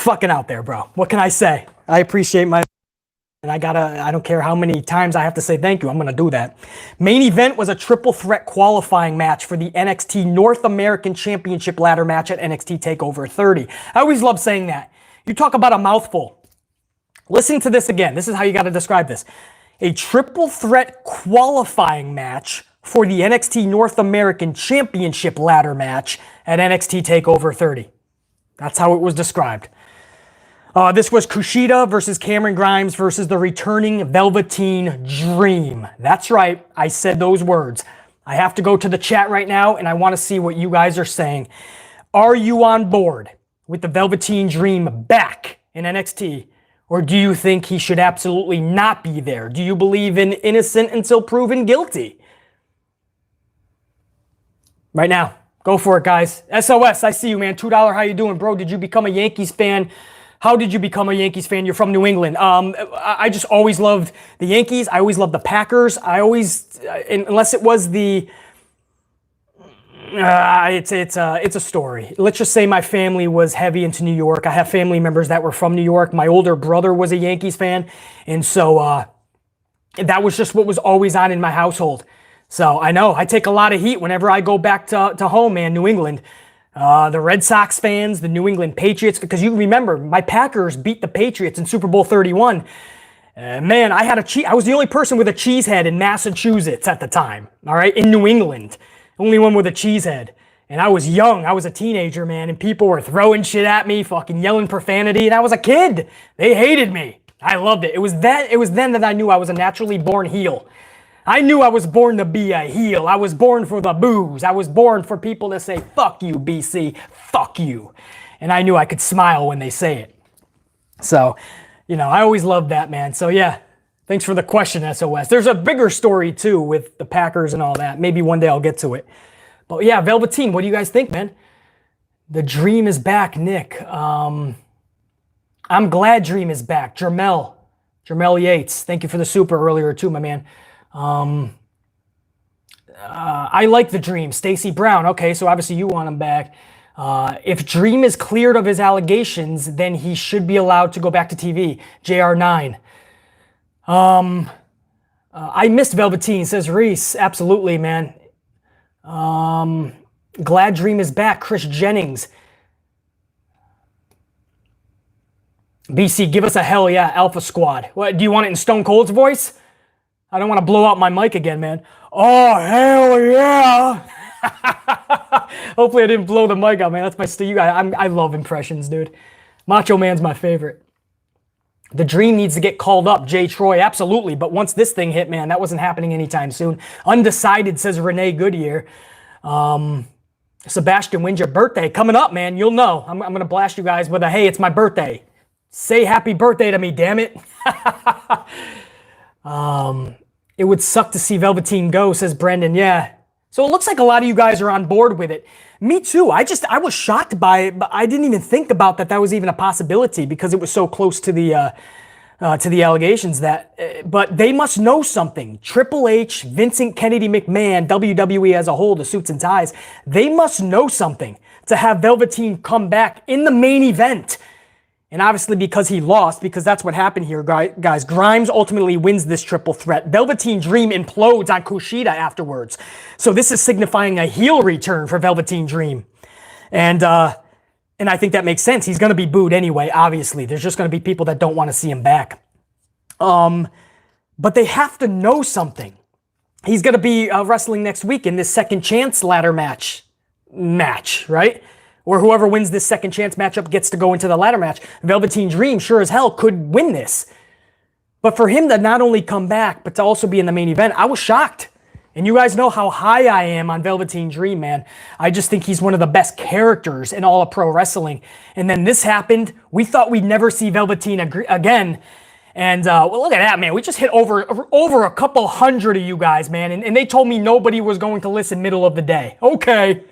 fucking out there, bro. What can I say? I appreciate my... And I don't care how many times I have to say thank you. I'm going to do that. Main event was a triple threat qualifying match for the NXT North American Championship ladder match at NXT TakeOver 30. I always love saying that. You talk about a mouthful. Listen to this again. This is how you got to describe this. A triple threat qualifying match for the NXT North American Championship ladder match at NXT TakeOver 30. That's how it was described. This was Kushida versus Cameron Grimes versus the returning Velveteen Dream. That's right, I said those words. I have to go to the chat right now, and I want to see what you guys are saying. Are you on board with the Velveteen Dream back in NXT, or do you think he should absolutely not be there? Do you believe in innocent until proven guilty? Right now, go for it, guys. SOS, I see you, man. $2, how you doing, bro? Did you become a Yankees fan? How did you become a Yankees fan? You're from New England. I just always loved the Yankees. I always loved the Packers. I always, unless it was the, it's a story. Let's just say my family was heavy into New York. I have family members that were from New York. My older brother was a Yankees fan, and so that was just what was always on in my household. So I know I take a lot of heat whenever I go back to home, man, New England. The Red Sox fans, the New England Patriots, because you remember, my Packers beat the Patriots in Super Bowl 31. Man, I was the only person with a cheese head in Massachusetts at the time, all right, in New England. Only one with a cheese head. And I was young, I was a teenager, man, and people were throwing shit at me, fucking yelling profanity, and I was a kid. They hated me. I loved it. It was then that I knew I was a naturally born heel. I knew I was born to be a heel. I was born for the boos. I was born for people to say, fuck you, BC, fuck you. And I knew I could smile when they say it. So, I always loved that, man. So, yeah, thanks for the question, SOS. There's a bigger story, too, with the Packers and all that. Maybe one day I'll get to it. But, yeah, Velveteen, what do you guys think, man? The Dream is back, Nick. I'm glad Dream is back. Jermel Yates, thank you for the super earlier, too, my man. I like the Dream. Stacy Brown. Okay, so obviously you want him back. If Dream is cleared of his allegations, then he should be allowed to go back to TV. JR9. I missed Velveteen, says Reese. Absolutely, man. Glad Dream is back. Chris Jennings. BC, give us a hell yeah, Alpha Squad. What, do you want it in Stone Cold's voice? I don't want to blow out my mic again, man. Oh, hell yeah. Hopefully I didn't blow the mic out, man. That's my you guys. I love impressions, dude. Macho Man's my favorite. The Dream needs to get called up. Jay Troy, absolutely. But once this thing hit, man, that wasn't happening anytime soon. Undecided, says Renee Goodyear. Sebastian, when's your birthday? Coming up, man. You'll know. I'm going to blast you guys with a, hey, it's my birthday. Say happy birthday to me, damn it. It would suck to see Velveteen go, says Brendan. Yeah. So it looks like a lot of you guys are on board with it. Me too. I was shocked by it, but I didn't even think about that was even a possibility because it was so close to the allegations but they must know something. Triple H, Vincent Kennedy McMahon, WWE as a whole, the suits and ties, they must know something to have Velveteen come back in the main event. And obviously because he lost, because that's what happened here, guys. Grimes ultimately wins this triple threat. Velveteen Dream implodes on Kushida afterwards. So this is signifying a heel return for Velveteen Dream. And I think that makes sense. He's going to be booed anyway, obviously. There's just going to be people that don't want to see him back. But they have to know something. He's going to be wrestling next week in this second chance ladder match, right? Or whoever wins this second chance matchup gets to go into the ladder match. Velveteen Dream sure as hell could win this. But for him to not only come back, but to also be in the main event, I was shocked. And you guys know how high I am on Velveteen Dream, man. I just think he's one of the best characters in all of pro wrestling. And then this happened. We thought we'd never see Velveteen again. And well, look at that, man. We just hit over a couple hundred of you guys, man. And they told me nobody was going to listen middle of the day. Okay.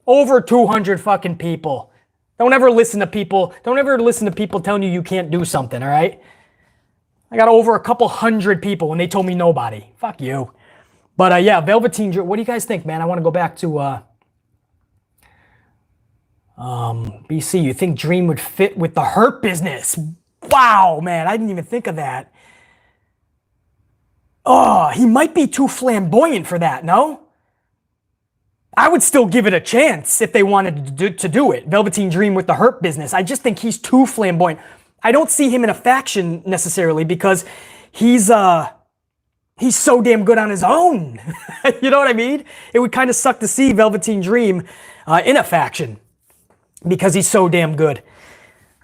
Over 200 fucking people. Don't ever listen to people telling you can't do something, all right? I got over a couple hundred people when they told me nobody. Fuck you. But yeah, Velveteen Dream, what do you guys think, man? I want to go back to BC, you think Dream would fit with the Hurt Business? Wow, man, I didn't even think of that. Oh, he might be too flamboyant for that, no? I would still give it a chance if they wanted to do it. Velveteen Dream with the Hurt Business. I just think he's too flamboyant. I don't see him in a faction necessarily because he's so damn good on his own. You know what I mean? It would kind of suck to see Velveteen Dream in a faction because he's so damn good.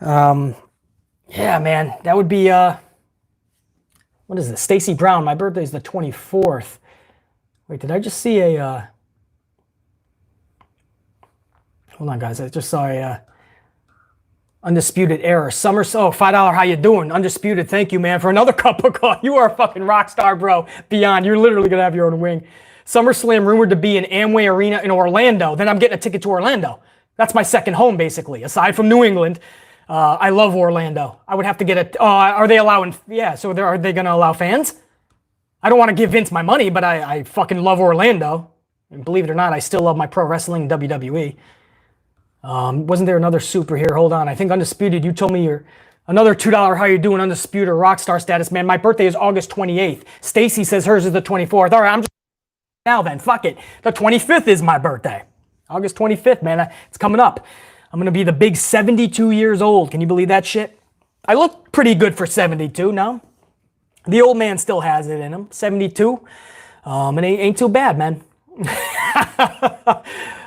Yeah, man, that would be, what is this? Stacy Brown. My birthday is the 24th. Wait, did I just see a, hold on, guys. I just saw a Undisputed error. Summer, oh, $5. How you doing? Undisputed, thank you, man, for another cup of coffee. You are a fucking rock star, bro. Beyond, you're literally going to have your own wing. SummerSlam rumored to be in Amway Arena in Orlando. Then I'm getting a ticket to Orlando. That's my second home, basically, aside from New England. I love Orlando. I would have to get a, are they allowing, yeah, so are they going to allow fans? I don't want to give Vince my money, but I fucking love Orlando. And believe it or not, I still love my pro wrestling WWE. Wasn't there another super here? Hold on. I think Undisputed, you told me you're another $2. How you doing? Undisputed Rockstar status, man. My birthday is August 28th. Stacy says hers is the 24th. All right, I'm just now then. Fuck it. The 25th is my birthday. August 25th, man. It's coming up. I'm going to be the big 72 years old. Can you believe that shit? I look pretty good for 72, no? The old man still has it in him. 72. It ain't too bad, man.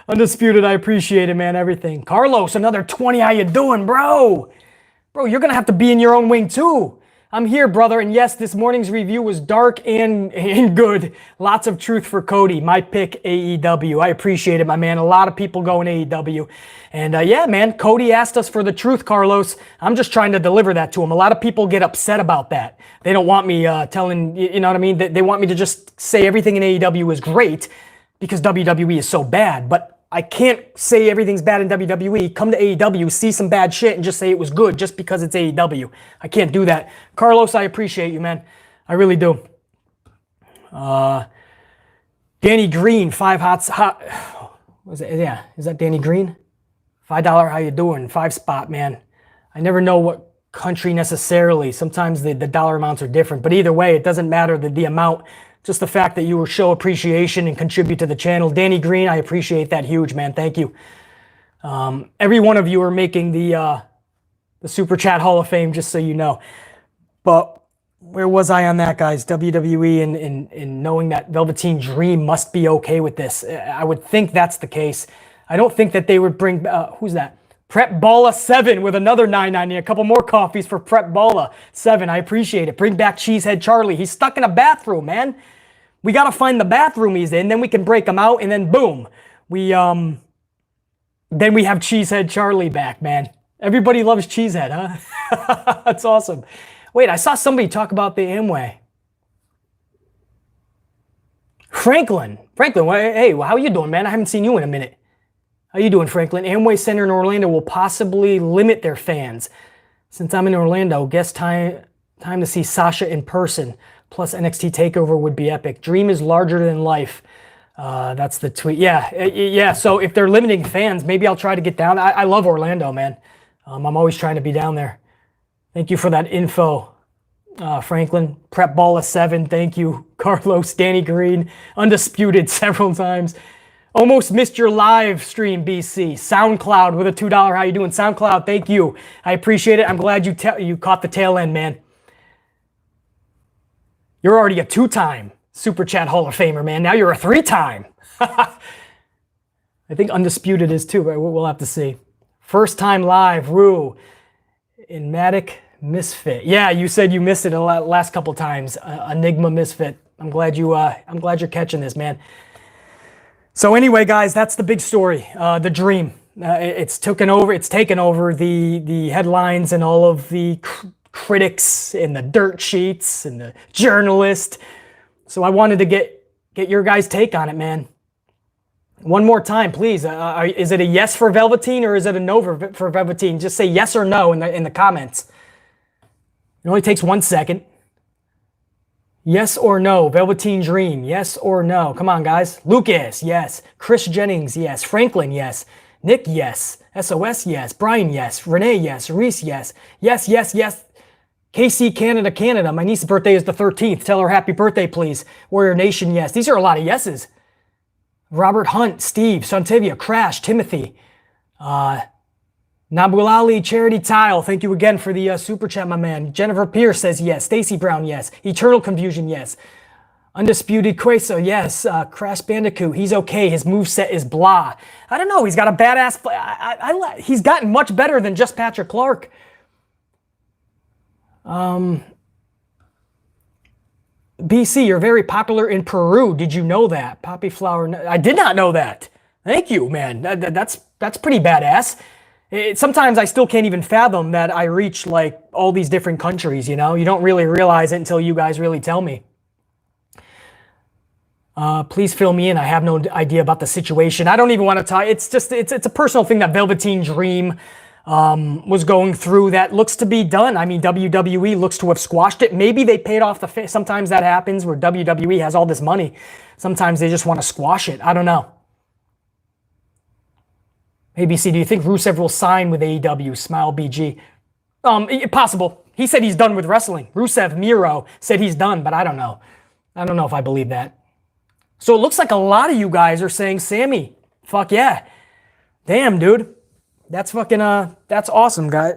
Undisputed, I appreciate it, man. Everything. Carlos, another 20. How you doing, bro? Bro, you're going to have to be in your own wing, too. I'm here, brother. And yes, this morning's review was dark and good. Lots of truth for Cody. My pick, AEW. I appreciate it, my man. A lot of people going AEW. And yeah, man, Cody asked us for the truth, Carlos. I'm just trying to deliver that to him. A lot of people get upset about that. They don't want me telling, you know what I mean? They want me to just say everything in AEW is great because WWE is so bad. But I can't say everything's bad in WWE. Come to AEW, see some bad shit, and just say it was good just because it's AEW. I can't do that. Carlos, I appreciate you, man. I really do. Danny Green, 5 hot. Was it? Yeah, is that Danny Green? $5. How you doing? 5 spot, man. I never know what country necessarily. Sometimes the dollar amounts are different, but either way, it doesn't matter the amount. Just the fact that you will show appreciation and contribute to the channel. Danny Green, I appreciate that huge, man. Thank you. Every one of you are making the Super Chat Hall of Fame, just so you know. But where was I on that, guys? WWE and knowing that Velveteen Dream must be okay with this. I would think that's the case. I don't think that they would bring, who's that? Prep Balla 7 with another $9.90. A couple more coffees for Prep Balla 7. I appreciate it. Bring back Cheesehead Charlie. He's stuck in a bathroom, man. We got to find the bathroom he's in. Then we can break him out. And then boom. Then we have Cheesehead Charlie back, man. Everybody loves Cheesehead, huh? That's awesome. Wait, I saw somebody talk about the Amway. Franklin, hey, how you doing, man? I haven't seen you in a minute. How you doing, Franklin? Amway Center in Orlando will possibly limit their fans. Since I'm in Orlando, guess time to see Sasha in person. Plus NXT TakeOver would be epic. Dream is larger than life. That's the tweet. Yeah. So if they're limiting fans, maybe I'll try to get down. I love Orlando, man. I'm always trying to be down there. Thank you for that info, Franklin. Prep Balla 7. Thank you, Carlos, Danny Green, Undisputed several times. Almost missed your live stream, BC. SoundCloud with a $2. How you doing? SoundCloud, thank you. I appreciate it. I'm glad you caught the tail end, man. You're already a 2-time Super Chat Hall of Famer, man. Now you're a 3-time. I think Undisputed is too, but we'll have to see. First time live, Rue. Enigmatic Misfit. Yeah, you said you missed it the last couple times. Enigma Misfit. I'm glad you're catching this, man. So anyway, guys, that's the big story. The Dream. It's taken over the headlines and all of the critics and the dirt sheets and the journalists. So I wanted to get your guys' take on it, man. One more time, please. Is it a yes for Velveteen or is it a no for Velveteen? Just say yes or no in the comments. It only takes 1 second. Yes or no? Velveteen Dream, yes or no? Come on, guys. Lucas, yes. Chris Jennings, yes. Franklin, yes. Nick, yes. SOS, yes. Brian, yes. Renee, yes. Reese, yes. Yes, yes, yes. KC, Canada, Canada. My niece's birthday is the 13th. Tell her happy birthday, please. Warrior Nation, yes. These are a lot of yeses. Robert Hunt, Steve, Santivia, Crash, Timothy. Nabulali, Charity Tile, thank you again for the super chat, my man. Jennifer Pierce says yes. Stacy Brown, yes. Eternal Confusion, yes. Undisputed Queso, yes. Crash Bandicoot, he's okay. His moveset is blah. I don't know. He's got a badass. He's gotten much better than just Patrick Clark. BC, you're very popular in Peru. Did you know that? Poppy Flower, I did not know that. Thank you, man. That's pretty badass. Sometimes I still can't even fathom that I reach like all these different countries, you know? You don't really realize it until you guys really tell me. Please fill me in. I have no idea about the situation. I don't even want to talk. It's a personal thing that Velveteen Dream was going through that looks to be done. I mean, WWE looks to have squashed it. Maybe they paid off the sometimes that happens where WWE has all this money. Sometimes they just want to squash it. I don't know. ABC, do you think Rusev will sign with AEW? Smile BG. Possible. He said he's done with wrestling. Rusev Miro said he's done, but I don't know. I don't know if I believe that. So it looks like a lot of you guys are saying Sammy. Fuck yeah. Damn, dude. That's fucking, that's awesome, guys.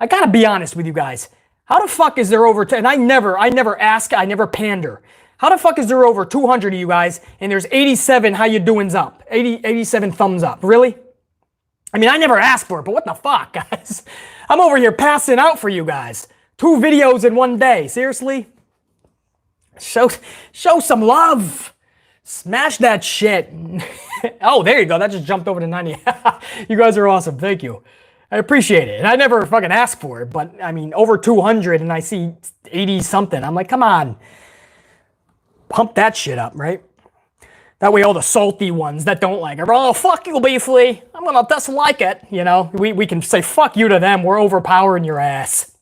I gotta be honest with you guys. How the fuck is there over, and I never ask, I never pander. How the fuck is there over 200 of you guys and there's 87 how you doings up? 87 thumbs up. Really? I mean, I never asked for it, but what the fuck, guys? I'm over here passing out for you guys. 2 videos in one day. Seriously? Show some love. Smash that shit. Oh, there you go. That just jumped over to 90. You guys are awesome. Thank you. I appreciate it. And I never fucking asked for it, but I mean, over 200 and I see 80 something. I'm like, come on. Pump that shit up, right? That way all the salty ones that don't like it, oh, fuck you, Beefly. I'm gonna dislike it. You know, we can say fuck you to them. We're overpowering your ass.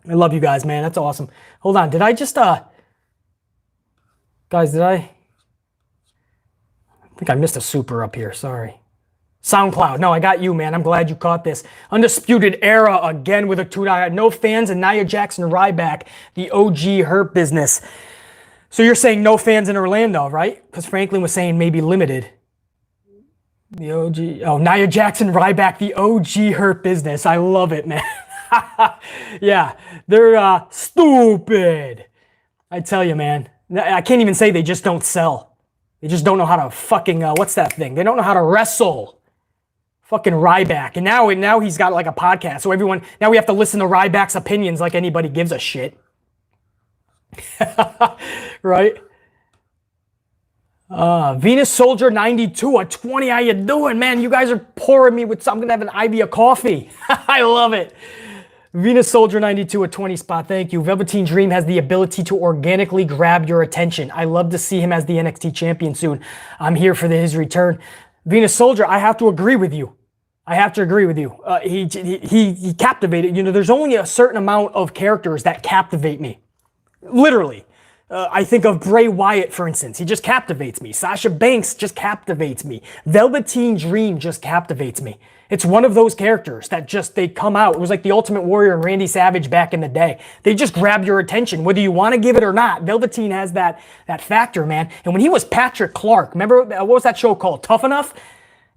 I love you guys, man. That's awesome. Hold on. Did I just, guys, I think I missed a super up here. Sorry. SoundCloud. No, I got you, man. I'm glad you caught this. Undisputed Era again with a $2. No fans and Nia Jackson Ryback. The OG Hurt Business. So you're saying no fans in Orlando, right? Because Franklin was saying maybe limited. The OG. Oh, Nia Jackson Ryback, the OG Hurt Business. I love it, man. Yeah, they're stupid. I tell you, man. I can't even say they just don't sell. They just don't know how to fucking, what's that thing? They don't know how to wrestle. Fucking Ryback. And now he's got like a podcast. So now we have to listen to Ryback's opinions like anybody gives a shit. Right? Venus Soldier 92, a 20. How you doing, man? You guys are pouring me with something. I'm gonna have an IV of coffee. I love it. Venus Soldier 92, a 20 spot. Thank you. Velveteen Dream has the ability to organically grab your attention. I love to see him as the NXT champion soon. I'm here for his return. Venus Soldier, I have to agree with you. I have to agree with you. He captivated. You know, there's only a certain amount of characters that captivate me. Literally. I think of Bray Wyatt, for instance. He just captivates me. Sasha Banks just captivates me. Velveteen Dream just captivates me. It's one of those characters that they come out. It was like the Ultimate Warrior and Randy Savage back in the day. They just grab your attention, whether you want to give it or not. Velveteen has that factor, man. And when he was Patrick Clark, remember, what was that show called? Tough Enough?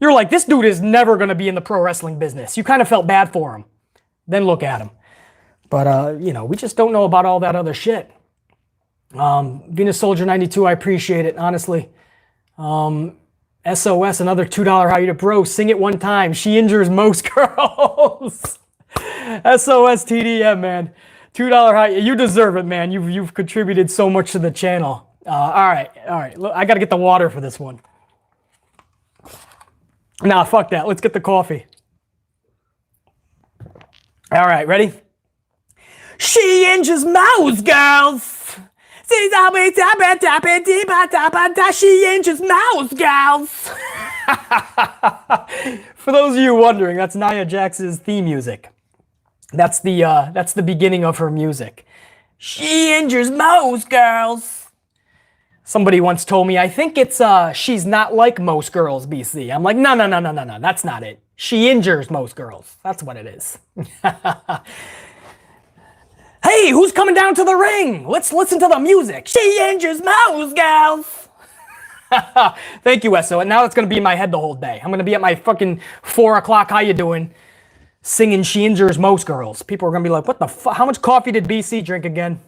You're like, this dude is never going to be in the pro wrestling business. You kind of felt bad for him. Then look at him. But, you know, we just don't know about all that other shit. Venus Soldier 92, I appreciate it, honestly. SOS, another $2 how you to bro. Sing it one time. She injures most girls. SOS TDM, man. $2 how you deserve it, man. You've contributed so much to the channel. All right. Look, I got to get the water for this one. Nah, fuck that. Let's get the coffee. All right, ready? She injures most girls. She injures most girls. For those of you wondering, that's Nia Jax's theme music. That's the beginning of her music. She injures most girls. Somebody once told me, I think it's she's not like most girls, BC. I'm like, no, that's not it. She injures most girls. That's what it is. Hey, who's coming down to the ring? Let's listen to the music. She injures most girls. Thank you, Esso. And now it's going to be in my head the whole day. I'm going to be at my fucking 4 o'clock, how you doing? Singing She Injures Most Girls. People are going to be like, what the fuck? How much coffee did BC drink again?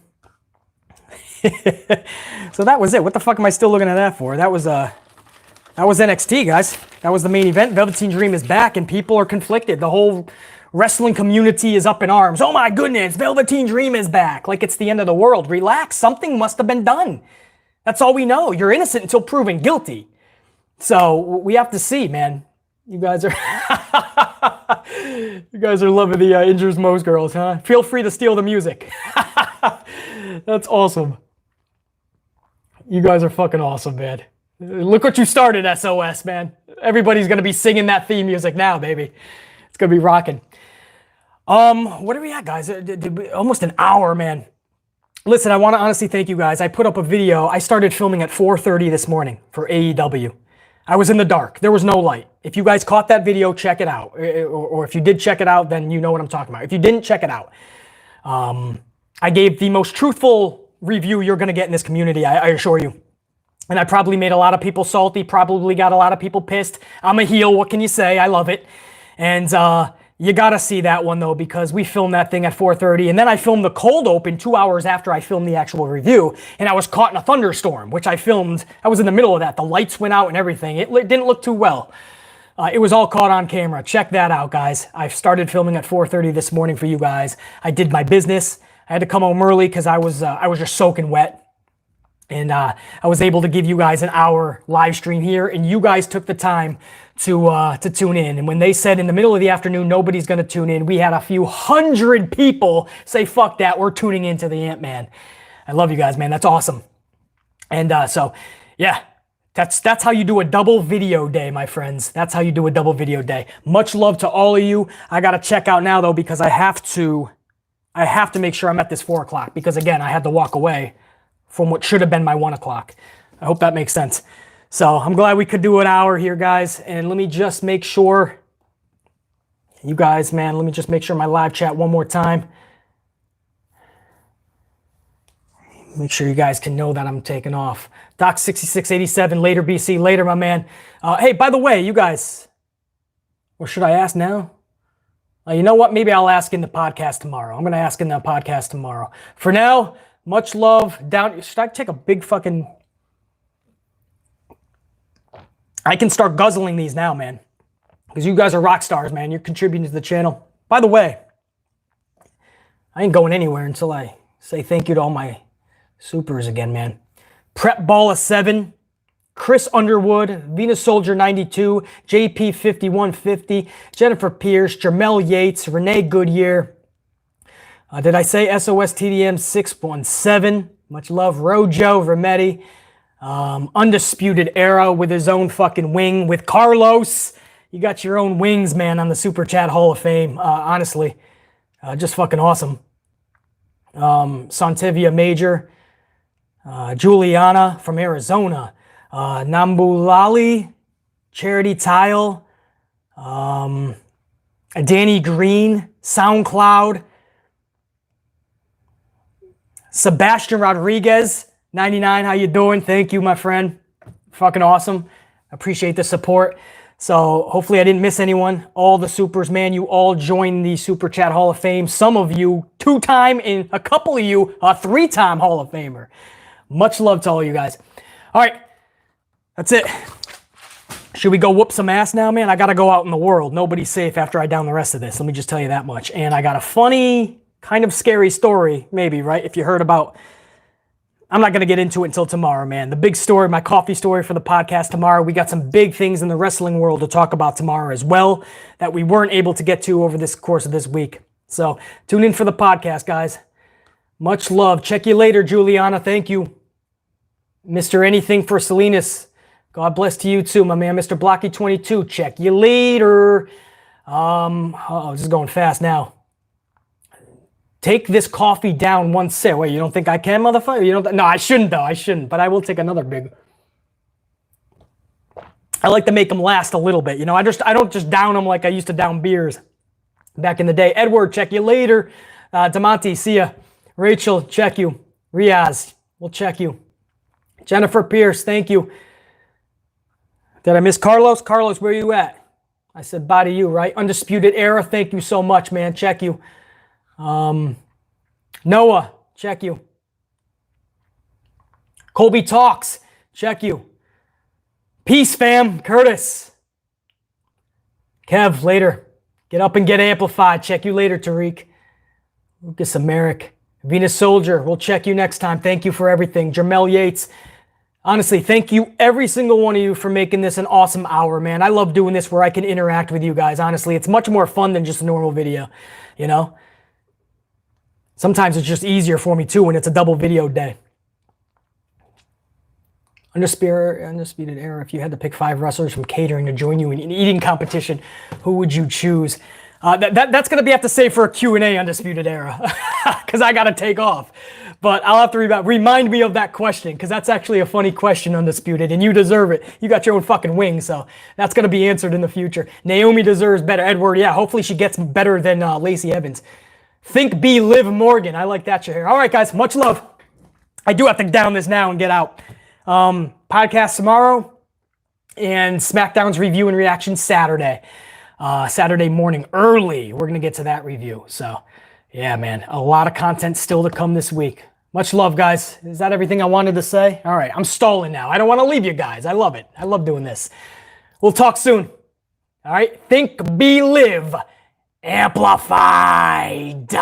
So that was it. What the fuck am I still looking at that for? That was NXT, guys. That was the main event. Velveteen Dream is back, and people are conflicted. The whole wrestling community is up in arms. Oh my goodness, Velveteen Dream is back. Like it's the end of the world. Relax. Something must have been done. That's all we know. You're innocent until proven guilty. So we have to see, man. You guys are you guys are loving the injures most girls, huh? Feel free to steal the music. That's awesome. You guys are fucking awesome, man. Look what you started, SOS, man. Everybody's going to be singing that theme music now, baby. It's going to be rocking. What are we at, guys? Almost an hour, man. Listen, I want to honestly thank you guys. I put up a video. I started filming at 4:30 this morning for AEW. I was in the dark. There was no light. If you guys caught that video, check it out. Or if you did check it out, then you know what I'm talking about. If you didn't, check it out. I gave the most truthful review you're going to get in this community, I assure you. And I probably made a lot of people salty, probably got a lot of people pissed. I'm a heel, what can you say? I love it. And you got to see that one, though, because we filmed that thing at 4:30. And then I filmed the cold open 2 hours after I filmed the actual review. And I was caught in a thunderstorm, which I filmed. I was in the middle of that. The lights went out and everything. It didn't look too well. It was all caught on camera. Check that out, guys. I started filming at 4:30 this morning for you guys. I did my business. I had to come home early because I was just soaking wet. And I was able to give you guys an hour live stream here, and you guys took the time to tune in. And when they said in the middle of the afternoon, nobody's going to tune in, we had a few hundred people say, fuck that, we're tuning into the Ant-Man. I love you guys, man. That's awesome. And so, yeah, that's how you do a double video day, my friends. That's how you do a double video day. Much love to all of you. I got to check out now, though, because I have to make sure I'm at this 4 o'clock because, again, I had to walk away from what should have been my 1 o'clock. I hope that makes sense. So I'm glad we could do an hour here, guys. And let me just make sure, you guys, man, let me just make sure my live chat one more time. Make sure you guys can know that I'm taking off. Doc6687, later BC, later, my man. Hey, by the way, you guys, or should I ask now? You know what? Maybe I'll ask in the podcast tomorrow. I'm going to ask in the podcast tomorrow. For now, much love. Should I take a big fucking... I can start guzzling these now, man. Because you guys are rock stars, man. You're contributing to the channel. By the way, I ain't going anywhere until I say thank you to all my supers again, man. Prep Ball 7, Chris Underwood, Venus Soldier 92, JP 5150, Jennifer Pierce, Jermel Yates, Renee Goodyear. Did I say SOS TDM 617? Much love. Rojo Vermetti. Undisputed Era with his own fucking wing. With Carlos. You got your own wings, man, on the Super Chat Hall of Fame. Honestly. Just fucking awesome. Santivia Major. Juliana from Arizona. Nambulali. Charity Tile. Danny Green. SoundCloud. Sebastian Rodriguez, 99, how you doing? Thank you, my friend. Fucking awesome. Appreciate the support. So hopefully I didn't miss anyone. All the supers, man, you all joined the Super Chat Hall of Fame. Some of you, 2-time, and a couple of you, a 3-time Hall of Famer. Much love to all you guys. All right, that's it. Should we go whoop some ass now, man? I got to go out in the world. Nobody's safe after I down the rest of this. Let me just tell you that much. And I got a funny... kind of scary story, maybe, right? If you heard about, I'm not going to get into it until tomorrow, man. The big story, my coffee story for the podcast tomorrow. We got some big things in the wrestling world to talk about tomorrow as well that we weren't able to get to over this course of this week. So tune in for the podcast, guys. Much love. Check you later, Juliana. Thank you. Mr. Anything for Salinas. God bless to you too, my man. Mr. Blocky22. Check you later. This is going fast now. take this coffee down one sip. Wait, you don't think I can, motherfucker? You don't? No, I shouldn't though. I shouldn't. But I will take another big. I like to make them last a little bit. You know, I don't just down them like I used to down beers back in the day. Edward, check you later. Damonte, see ya. Rachel, check you. Riaz, we'll check you. Jennifer Pierce, thank you. Did I miss Carlos? Carlos, where you at? I said bye to you, right? Undisputed Era, thank you so much, man. Check you. Noah, check you. Colby Talks, check you. Peace, fam. Curtis. Kev, later. Get up and get amplified. Check you later, Tariq. Lucas Americ. Venus Soldier, we'll check you next time. Thank you for everything. Jermel Yates. Honestly, thank you, every single one of you, for making this an awesome hour, man. I love doing this where I can interact with you guys. Honestly, it's much more fun than just a normal video, you know? Sometimes it's just easier for me, too, when it's a double video day. Undisputed Era, if you had to pick 5 wrestlers from catering to join you in an eating competition, who would you choose? That's going to be have to say for a Q&A, Undisputed Era, because I got to take off. But I'll have to remind me of that question, because that's actually a funny question, Undisputed, and you deserve it. You got your own fucking wing, so that's going to be answered in the future. Naomi deserves better. Edward, yeah, hopefully she gets better than Lacey Evans. Think B. Liv Morgan. I like that shit. All right, guys, much love. I do have to down this now and get out. Podcast tomorrow, and SmackDown's review and reaction Saturday. Saturday morning early. We're going to get to that review. So, yeah, man, a lot of content still to come this week. Much love, guys. Is that everything I wanted to say? All right, I'm stalling now. I don't want to leave you guys. I love it. I love doing this. We'll talk soon. All right, think, be, live, amplified.